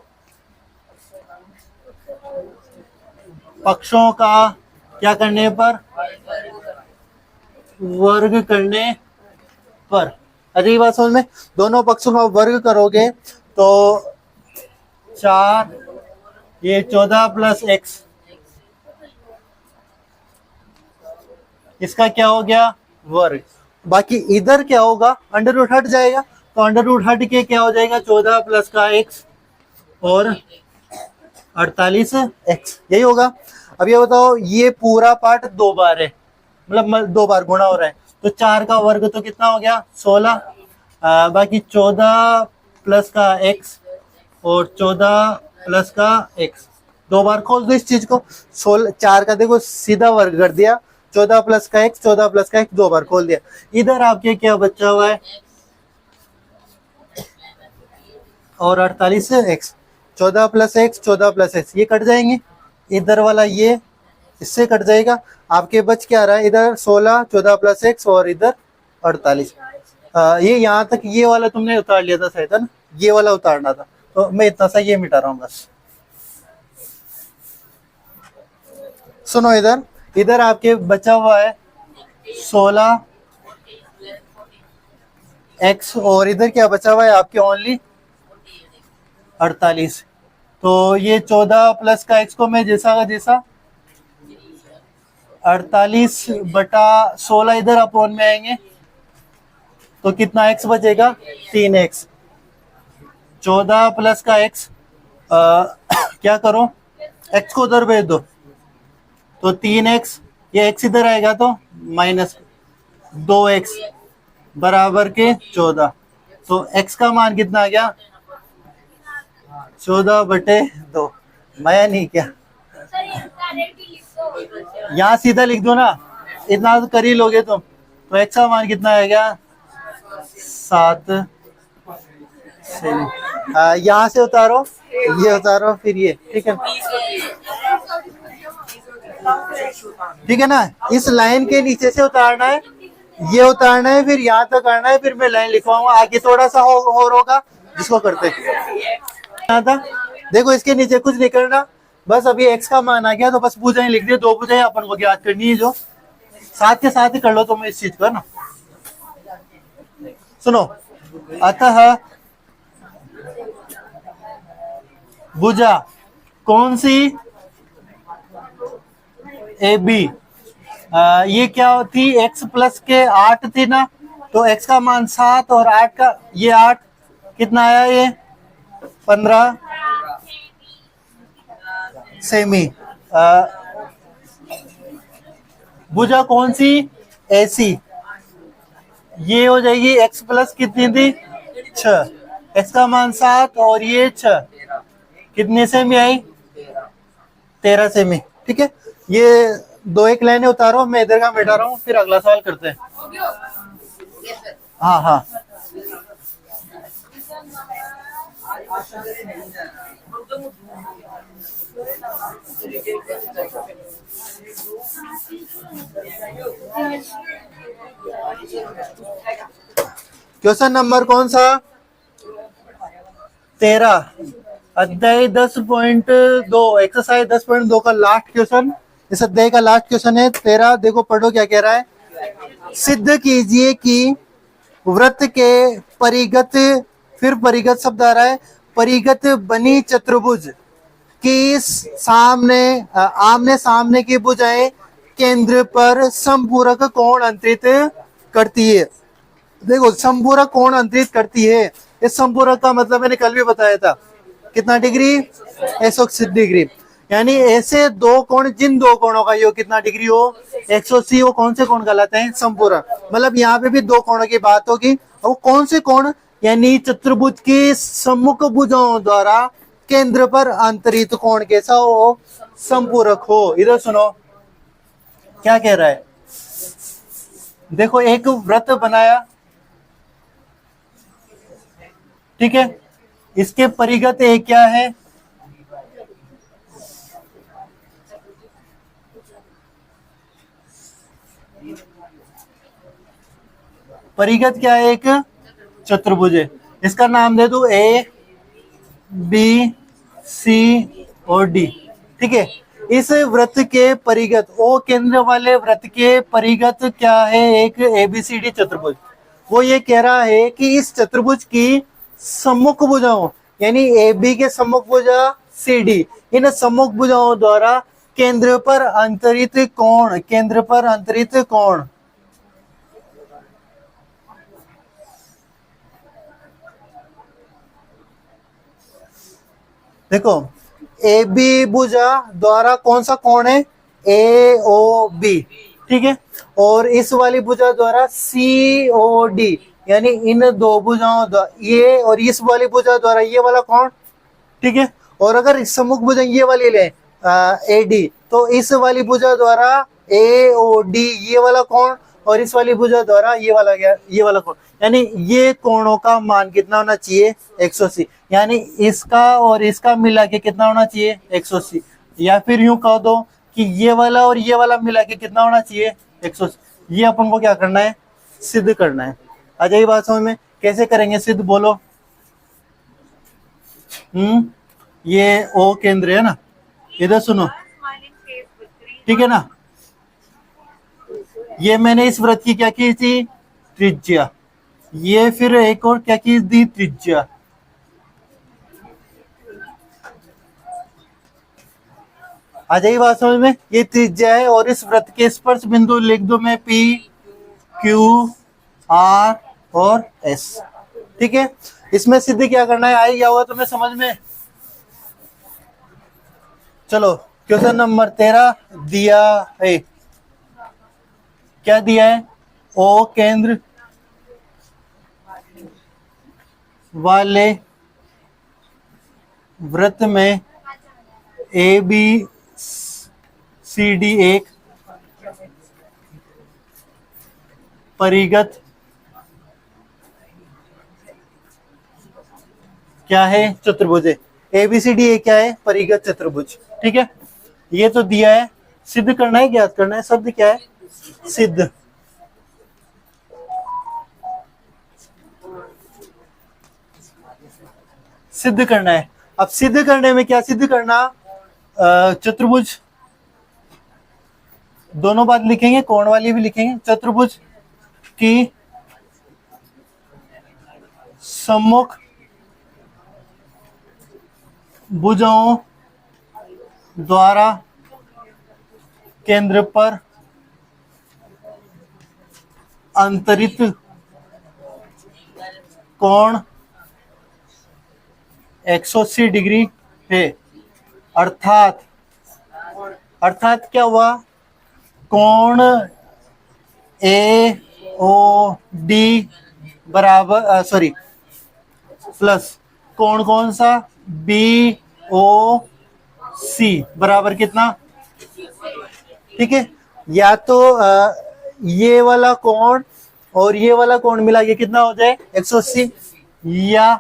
S1: पक्षों का क्या करने पर वर्ग करने पर, अजी बात समझ में, दोनों पक्षों का वर्ग करोगे तो 4 ये 14 प्लस x इसका क्या हो गया वर्ग। बाकी इधर क्या होगा अंडर रूट हट जाएगा, तो अंडर रूट हट के क्या हो जाएगा 14 प्लस का x और 48x, यही होगा। अब ये बताओ ये पूरा पार्ट 2 बार है, मतलब 2 बार गुणा हो रहा है, तो 4 का वर्ग तो कितना हो गया 16, बाकी 14 प्लस का x और 14 प्लस का x, 2 बार खोल दो इस चीज को। 4 का देखो सीधा वर्ग कर दिया, 14 प्लस का x, 14 प्लस का x 2 बार खोल दिया। इधर आपके क्या बचा हुआ है और 48x, 14 plus x, 14 plus x ये कट जाएंगे, इधर वाला ये इससे कट जाएगा। आपके बच क्या रहा है इधर 16, 14 प्लस x और इधर 48। ये यहाँ तक ये वाला तुमने उतार लिया था शायद, है ना, ये वाला उतारना था, तो मैं इतना सा ये मिटा रहा हूँ बस। सुनो इधर आपके बचा हुआ है 16x और इधर क्या बचा हुआ है आपके ओनली 48। तो ये 14 प्लस का x को मैं जैसा का जैसा 48/16 इधर अपॉन में आएंगे तो कितना x बचेगा 3x। 14 प्लस का x क्या करो x को उधर भेज दो तो 3x, ये x इधर आएगा तो माइनस 2x बराबर के 14। तो x का मान कितना आ गया 14/2। माया नहीं क्या यहाँ सीधा लिख दो ना, इतना तो कर ही लोगे तुम, तो x का मान कितना आएगा 7 यहाँ से उतारो, ये उतारो फिर ये, ठीक है ठीक है ना। इस लाइन के नीचे से उतारना है, ये उतारना है, फिर यहाँ तक आना है, फिर मैं लाइन लिखवाऊंगा आगे थोड़ा सा और होगा जिसको करते यहाँ था। देखो इसके नीचे कुछ नहीं करना, बस अभी x का मान आ गया तो बस भुजाएं लिख दिए, 2 भुजाएं अपन को ज्ञात करनी है, जो साथ के साथ ही कर लो तुम इस चीज को ना। सुनो अतः भुजा कौन सी ए बी, ये क्या थी x प्लस के 8 थी ना, तो x का मान 7 और 8 का ये 8 कितना आया ये 15 सेमी। भुजा कौन सी ऐसी, ये हो जाएगी x प्लस कितनी थी 6, x का मान 7 और ये 6 कितने सेमी आई 13 सेमी, ठीक है। ये 2 लाइनें उतारो, मैं इधर का बैठा रहा हूँ, फिर अगला सवाल करते हैं। हाँ क्वेश्चन नंबर कौन सा? 13, अध्याय 10.2, एक्सरसाइज 10.2 का लास्ट क्वेश्चन, इस अध्याय का लास्ट क्वेश्चन है 13। देखो पढ़ो क्या कह रहा है। सिद्ध कीजिए कि वृत्त के परिगत, फिर परिगत शब्द आ रहा है, परिगत बनी चतुर्भुज की सामने आमने सामने की भुजाएं केंद्र पर समपूरक कोण अंतरित करती है। देखो समपूरक कोण अंतरित करती है, इस समपूरक का मतलब मैंने कल भी बताया था, कितना डिग्री? 180 डिग्री। यानी ऐसे दो कोण, जिन दो कोणों का योग कितना डिग्री हो? 180, वो कौन से कोण कहलाते हैं? समपूरक। मतलब यहाँ पे भी दो कोणों की बात होगी, वो कौन से कोण? यानी चतुर्भुज की सम्मुख भुजाओं द्वारा केंद्र पर अंतरित कोण कैसा हो? समपूरक हो। इधर सुनो क्या कह रहा है। देखो एक वृत्त बनाया, ठीक है, इसके परिगत एक क्या है? परिगत क्या है? एक चतुर्भुज है। इसका नाम दे दो ए बी सी और डी, ठीक है। इस वृत्त के परिगत, ओ केंद्र वाले वृत्त के परिगत क्या है? एक एबीसीडी चतुर्भुज। वो ये कह रहा है कि इस चतुर्भुज की सम्मुख भुजाओं, यानी ए बी के सम्मुख भुजा सी डी, इन सम्मुख भुजाओं द्वारा केंद्र पर अंतरित कोण, केंद्र पर अंतरित कोण देखो ए बी भुजा द्वारा कौन सा कोण है? ए ओ बी, ठीक है। और इस वाली भुजा द्वारा सी ओ डी, यानी इन दो भुजाओं द्वारा ये, और इस वाली भुजा द्वारा ये वाला कोण, ठीक है। और अगर इस सम्मुख भुजा ये वाली ले ए डी, तो इस वाली भुजा द्वारा ए ओ डी ये वाला कोण, और इस वाली भुजा द्वारा ये वाला क्या? ये वाला कोण। यानी ये कोणों का मान कितना होना चाहिए? 180। यानी इसका और इसका मिला के कितना होना चाहिए? 180। या फिर यूं कह दो कि ये वाला और ये वाला मिला के कितना होना चाहिए? 180। ये अपन को क्या करना है? सिद्ध करना है। आ जाइए बात समझ में, कैसे करेंगे सिद्ध, बोलो। ये ओ केंद्र है ना, इधर सुनो, ठीक है ना। ये मैंने इस वृत्त की क्या की थी? त्रिज्या। ये फिर एक और क्या की थी? त्रिज्या। आ जाइए बात समझ में, ये त्रिज्या है, और इस वृत्त के स्पर्श बिंदु लिख दो मैं पी क्यू आर और एस, ठीक है। इसमें सिद्ध क्या करना है? आई गया हुआ तुम्हें समझ में? चलो क्वेश्चन नंबर 13 दिया है, क्या दिया है? ओ केंद्र वाले वृत्त में ए बी सी डी एक परिगत क्या है? चतुर्भुज है। एबीसीडी ए क्या है? परिगत चतुर्भुज, ठीक है। ये तो दिया है, सिद्ध करना है, ज्ञात करना है। शब्द क्या है? सिद्ध। सिद्ध करना है। अब सिद्ध करने में क्या सिद्ध करना? चतुर्भुज, दोनों बात लिखेंगे, कोण वाली भी लिखेंगे। चतुर्भुज की सम्मुख भुजाओं द्वारा केंद्र पर अंतरित कोण 180 डिग्री है। अर्थात क्या हुआ? कोण ए ओ डी बराबर प्लस कोण कौन सा? बी ओ सी बराबर कितना? ठीक है। या तो ये वाला कोण और ये वाला कोण मिला के कितना हो जाए? 180, या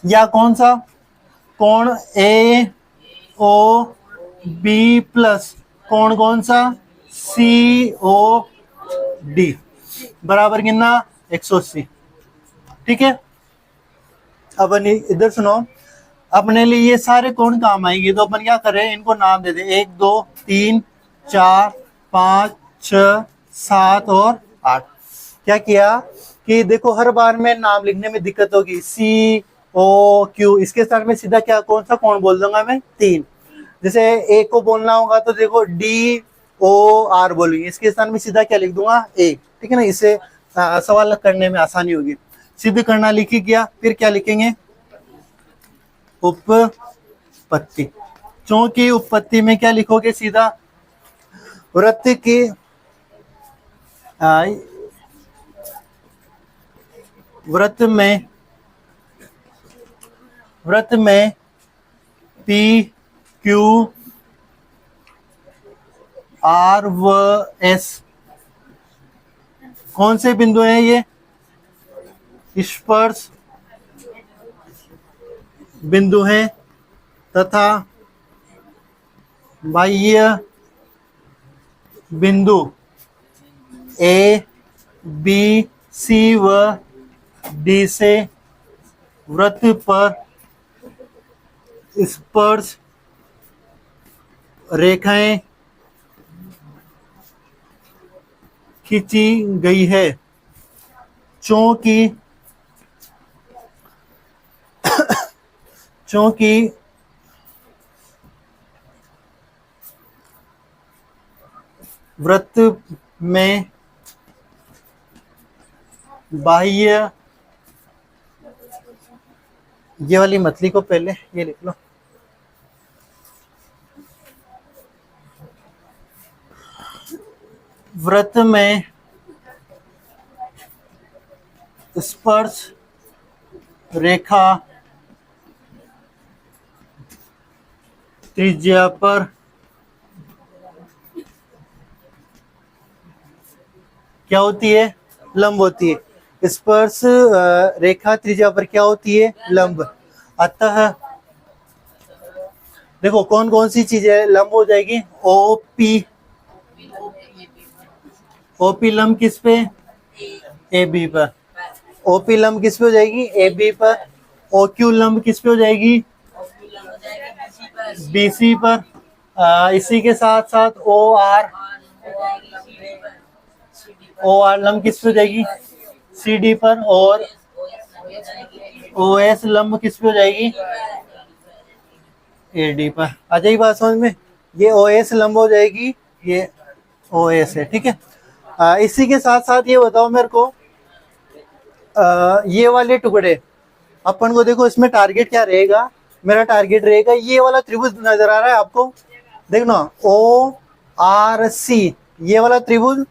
S1: या कौन सा कोण ए ओ बी प्लस कोण कौन सा सी ओ डी बराबर कितना 180। ठीक है, अब इधर सुनो, अपने लिए ये सारे कोण काम आएंगे तो अपन क्या करें, इनको नाम दे दे 1 2 3 4 5 6 7 और 8। क्या किया कि देखो हर बार में नाम लिखने में दिक्कत होगी, सी ओ क्यू, इसके साथ में सीधा क्या कौन सा कोण बोल दूंगा मैं 3। जैसे ए को बोलना होगा तो देखो डी ओ आर बोलेंगे, इसके स्थान में सीधा क्या लिख दूंगा ए। ठीक है ना, इससे सवाल करने में आसानी होगी। सिद्ध करना लिखी गया, फिर क्या लिखेंगे उपपत्ति। क्योंकि उपपत्ति में क्या लिखोगे सीधा वृत्त के वृत्त में पी क्यू आर व एस कौन से बिंदु हैं, ये स्पर्श बिंदु हैं तथा बाह्य बिंदु ए बी सी व डी से वृत्त पर स्पर्श रेखाएं खींची गई है। चूंकि वृत्त में बाह्य, ये वाली मतली को पहले ये लिख लो, वृत्त में स्पर्श रेखा त्रिज्या पर क्या होती है, लंब होती है। स्पर्श रेखा त्रिज्या पर क्या होती है, लंब। अतः देखो कौन कौन सी चीजें लंब हो जाएगी, ओपी लंब किस पे, ए बी पर। ओपी लंब किस पे हो जाएगी, ए बी पर। ओक्यू लंब किस पे हो जाएगी, बीसी पर। इसी के साथ साथ ओ आर लंब किस पे हो जाएगी, सी डी पर। और ओ एस लंब किस पे हो जाएगी, ए डी पर। आ जाएगी बात समझ में, ये ओ एस लंब हो जाएगी, ये ओ एस है। ठीक है, इसी के साथ साथ ये बताओ मेरे को, ये वाले टुकड़े अपन को देखो, इसमें टारगेट क्या रहेगा, मेरा टारगेट रहेगा ये वाला त्रिभुज नजर आ रहा है आपको, देखना ओ आर सी, ये वाला त्रिभुज,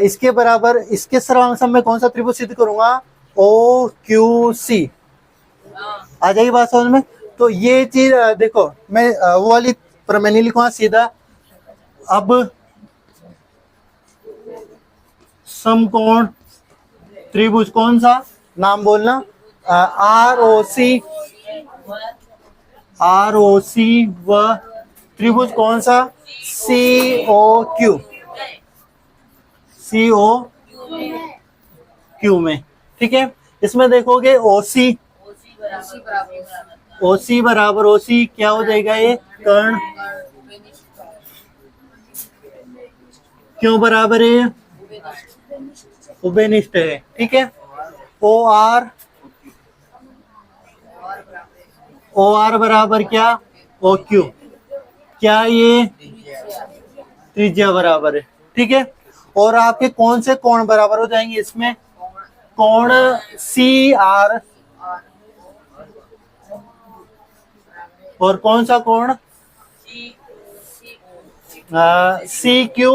S1: इसके बराबर, इसके सर्वांग में कौन सा त्रिभुज सिद्ध करूंगा, ओ क्यू सी। आ जाएगी बात समझ में। तो ये चीज देखो, मैं वो वाली प्रमेय लिखूंगा सीधा। अब समकोण त्रिभुज कौन सा, नाम बोलना, आर ओ सी व त्रिभुज कौन सा, सी ओ क्यू में। ठीक है, इसमें देखोगे ओसी बराबर ओसी क्या हो जाएगा, ये कर्ण। क्यों बराबर है, उभयनिष्ठ है। ठीक है, ओ आर बराबर क्या, ओ क्यू, क्या ये त्रिज्या बराबर है। ठीक है, और आपके कौन से कोण बराबर हो जाएंगे इसमें, कोण सी आर और कौन सा कोण सी क्यू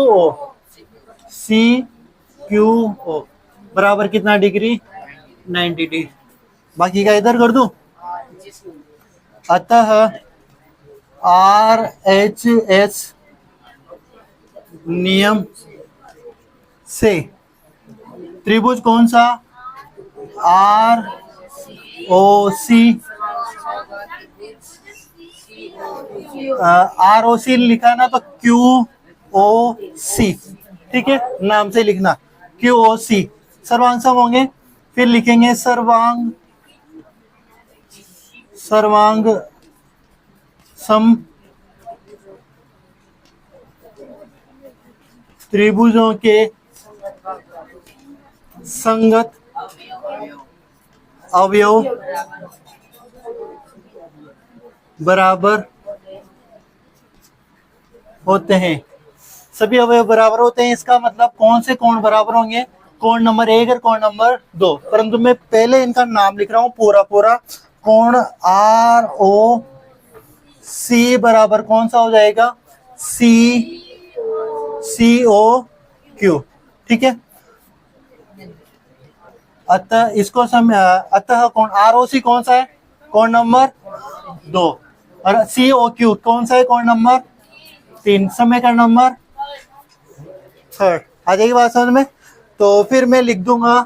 S1: ओ बराबर कितना डिग्री, 90 डिग्री। बाकी का इधर कर दूं। अतः आर एच एस नियम से त्रिभुज कौन सा, R O C R O सी लिखा ना तो क्यू ओ सी, ठीक है, नाम से लिखना क्यू ओ सी, सर्वांग सम होंगे। फिर लिखेंगे सर्वांग सम त्रिभुजों के संगत अवयव बराबर होते हैं। सभी अवयव बराबर होते हैं, इसका मतलब कौन से कोण बराबर होंगे? कोण नंबर 1 और कोण नंबर 2। परंतु मैं पहले इनका नाम लिख रहा हूं पूरा पूरा। कोण आर ओ सी बराबर कौन सा हो जाएगा? सी ओ क्यू, ठीक है। अतः कोण आर ओ सी कौन सा है? कोण नंबर 2। और सी ओ क्यू कौन सा है? कोण नंबर 3। समीकरण नंबर 3। आ जाएगी बात समझ में? तो फिर मैं लिख दूंगा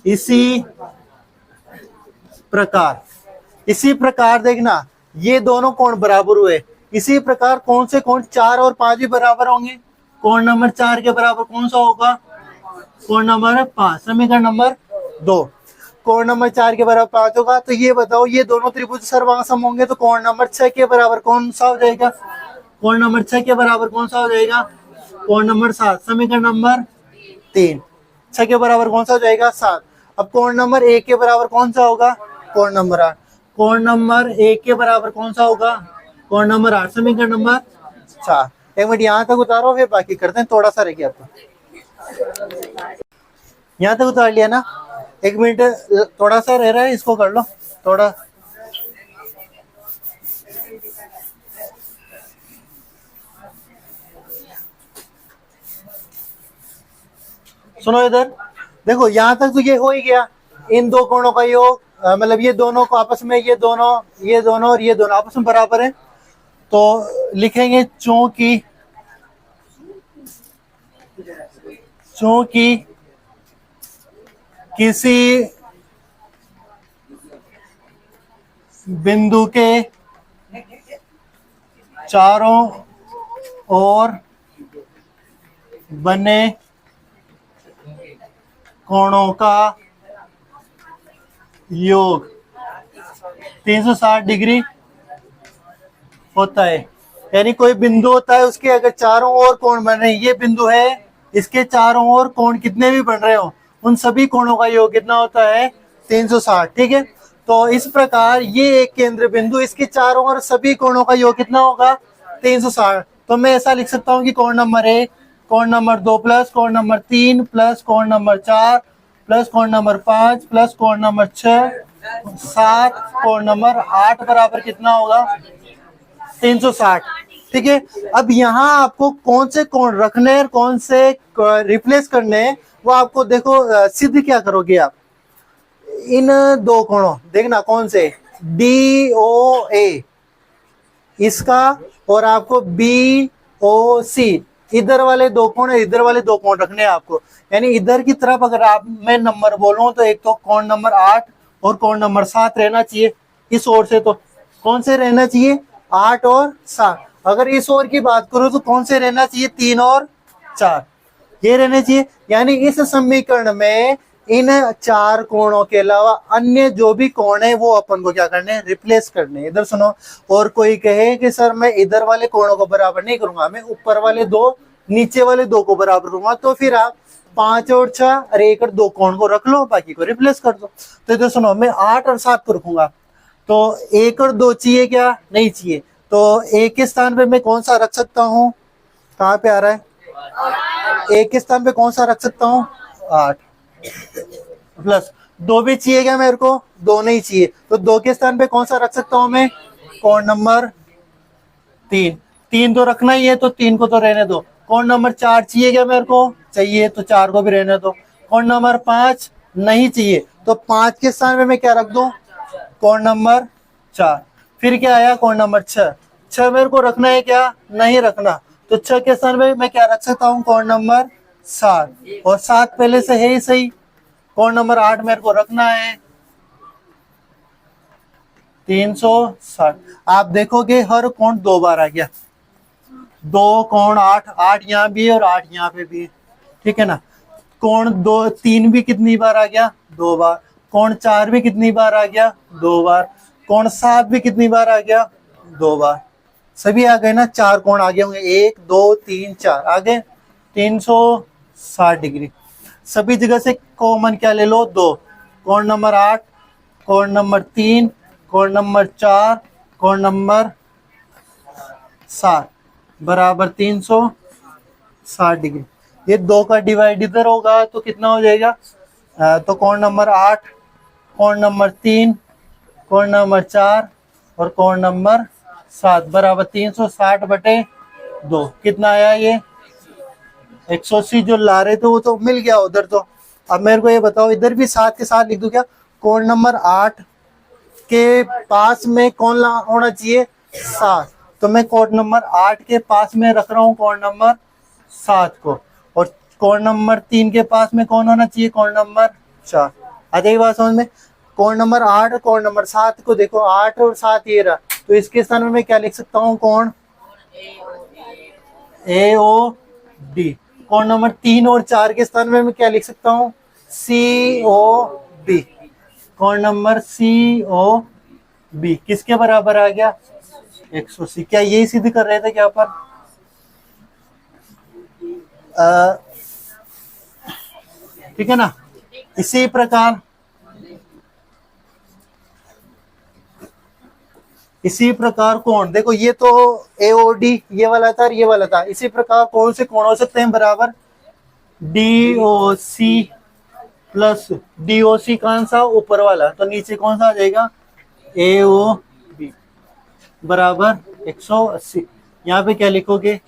S1: इसी प्रकार देखना, ये दोनों कोण बराबर हुए। इसी प्रकार कौन से कोण 4 और 5 भी बराबर होंगे? कोण नंबर 4 के बराबर कौन सा होगा? कोण नंबर 5। समीकरण नंबर 2। कोण नंबर 4 के बराबर 5 होगा, तो ये बताओ ये दोनों त्रिभुज सर्वांग होंगे, तो कोण नंबर 6 के बराबर कौन सा हो जाएगा? कोण नंबर 6 के बराबर कौन सा हो जाएगा? कोण नंबर 7। समीकरण नंबर 3। 6 के बराबर कौन सा हो जाएगा? 7। अब कोण नंबर 1 के बराबर कौन सा होगा? कोण नंबर 8। कोण नंबर 1 के बराबर कौन सा होगा? कोण नंबर 8। समीकरण नंबर 4। एक मिनट यहाँ तक उतारो, फिर बाकी करते हैं। थोड़ा सा रह गया आपका, यहाँ तक उतार लिया ना? एक मिनट थोड़ा सा रह रहा है, इसको कर लो थोड़ा। सुनो इधर देखो, यहाँ तक तो ये हो ही गया। इन दो कोणों का योग, मतलब ये दोनों को आपस में, ये दोनों और ये दोनों आपस में बराबर है। तो लिखेंगे चूंकि किसी बिंदु के चारों ओर बने कोणों का योग 360 डिग्री होता है। यानी कोई बिंदु होता है, उसके अगर चारों ओर कोण बन रहे हैं, ये बिंदु है, इसके चारों ओर कोण कितने भी बन रहे हो, उन सभी कोणों का योग कितना होता है? 360, ठीक है। तो इस प्रकार ये एक केंद्र बिंदु, इसके चारों ओर सभी कोणों का योग कितना होगा? 360। तो मैं ऐसा लिख सकता हूँ कि कोण नंबर 1, कोण नंबर 2 प्लस कोण नंबर 3 प्लस कोण नंबर 4 प्लस कोण नंबर 5 प्लस कोण नंबर 6 7 कोण नंबर 8 बराबर कितना होगा? 360, ठीक है। अब यहाँ आपको कौन से कोण रखने हैं, कौन से रिप्लेस करने हैं, वो आपको देखो सिद्ध क्या करोगे आप। इन दो कोणों देखना कौन से, डी ओ ए इसका, और आपको बी ओ सी, इधर वाले दो कोण, इधर वाले दो कोण रखने हैं आपको। यानी इधर की तरफ अगर आप मैं नंबर बोलूं तो एक तो कोण नंबर 8 और कोण नंबर 7 रहना चाहिए। इस ओर से तो कौन से रहना चाहिए? 8 और 7। अगर इस ओर की बात करूं तो कौन से रहना चाहिए? 3 और 4, ये रहने चाहिए। यानी इस समीकरण में इन 4 कोणों के अलावा अन्य जो भी कोण है वो अपन को क्या करने हैं? रिप्लेस करने हैं। इधर सुनो, और कोई कहे कि सर मैं इधर वाले कोणों को बराबर नहीं करूंगा, मैं ऊपर वाले 2 नीचे वाले 2 को बराबर करूंगा, तो फिर आप 5 और 6 और 1 और 2 कोण को रख लो, बाकी को रिप्लेस कर दो। तो इधर सुनो, मैं 8 और 7 को रखूंगा, तो 1 और 2 चाहिए क्या? नहीं चाहिए। तो 1 के स्थान पे मैं कौन सा रख सकता हूँ? कहाँ पे आ रहा है? 1 के स्थान पे कौन सा रख सकता हूँ? 8 प्लस 2 भी चाहिए क्या मेरे को? 2 नहीं चाहिए, तो 2 के स्थान पे कौन सा रख सकता हूँ मैं? कोण नंबर 3। 3 तो रखना ही है, तो 3 को तो रहने दो। कोण नंबर 4 चाहिए क्या मेरे को? चाहिए, तो 4 को भी रहने दो। कोण नंबर 5 नहीं चाहिए, तो 5 के स्थान पे मैं क्या रख दूं? कोण नंबर 4। फिर क्या आया? कोण नंबर 6। 6 मेरे को रखना है क्या? नहीं रखना, तो 6 के स्थान पे मैं क्या रख सकता हूँ? कोण नंबर 7, और 7 पहले से है ही सही। कोण नंबर 8 मेरे को रखना है, 360। आप देखोगे हर कोण 2 बार आ गया, 2 कोण 8, 8 यहाँ भी है और 8 यहाँ पे भी है, ठीक है ना। कोण 2 3 भी कितनी बार आ गया, 2 बार। कोण 4 भी कितनी बार आ गया, 2 बार। कोण 7 भी कितनी बार आ गया, 2 बार। सभी आ गए ना, 4 कोण आ गए होंगे, 1 2 3 4 आ गए, 360 डिग्री। सभी जगह से कॉमन क्या ले लो, 2। कोण नंबर 8, कोण नंबर 3, कोण नंबर 4, कोण नंबर 7 बराबर 360 डिग्री। ये 2 का डिवाइड इधर होगा तो कितना हो जाएगा, तो कोण नंबर 8, कोण नंबर 3, कोण नंबर 4 और कोण नंबर 7 बराबर 360 बटे 2। कितना आया ये 180। जो ला रहे थे वो तो मिल गया उधर। तो अब मेरे को ये बताओ, इधर भी 7 के साथ लिख दूं क्या। कोण नंबर 8 के पास में कौन होना चाहिए, 7। तो मैं कोण नंबर 8 के पास में रख रहा हूँ कोण नंबर 7 को, और कोण नंबर 3 के पास में कौन होना चाहिए, कोण नंबर 4। आ जाएगी बात समझ में। कोण नंबर 8 और कोण नंबर 7 को देखो, 8 और 7 ये रहा, तो इसके स्थान में मैं क्या लिख सकता हूँ, कोण AOD। कोण नंबर 3 और 4 के स्थान में मैं क्या लिख सकता हूँ, COB। कोण नंबर COB किसके बराबर आ गया, 180। क्या यही सिद्ध कर रहे थे क्या पर, ठीक है ना। इसी प्रकार कोण देखो, ये तो AOD ये वाला था और ये वाला था। इसी प्रकार कौन से कोण हो सकते हैं बराबर, DOC प्लस DOC कौन सा, ऊपर वाला, तो नीचे कौन सा आ जाएगा, AOB बराबर 180। यहाँ पे क्या लिखोगे,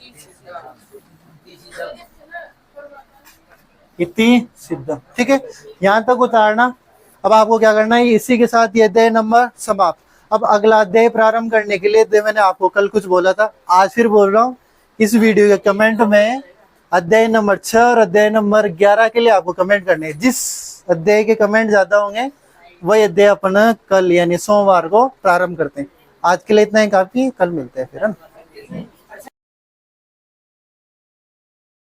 S1: इति सिद्धम, ठीक है। यहाँ तक उतारना। अब आपको क्या करना है, इसी के साथ ये अध्याय नंबर समाप्त। अब अगला अध्याय प्रारंभ करने के लिए मैंने आपको कल कुछ बोला था, आज फिर बोल रहा हूँ। इस वीडियो के कमेंट में अध्याय नंबर 6 और अध्याय नंबर 11 के लिए आपको कमेंट करने हैं। जिस अध्याय के कमेंट ज्यादा होंगे वही अध्याय अपन कल यानी सोमवार को प्रारंभ करते हैं। आज के लिए इतना ही काफी, कल मिलते हैं फिर, है ना।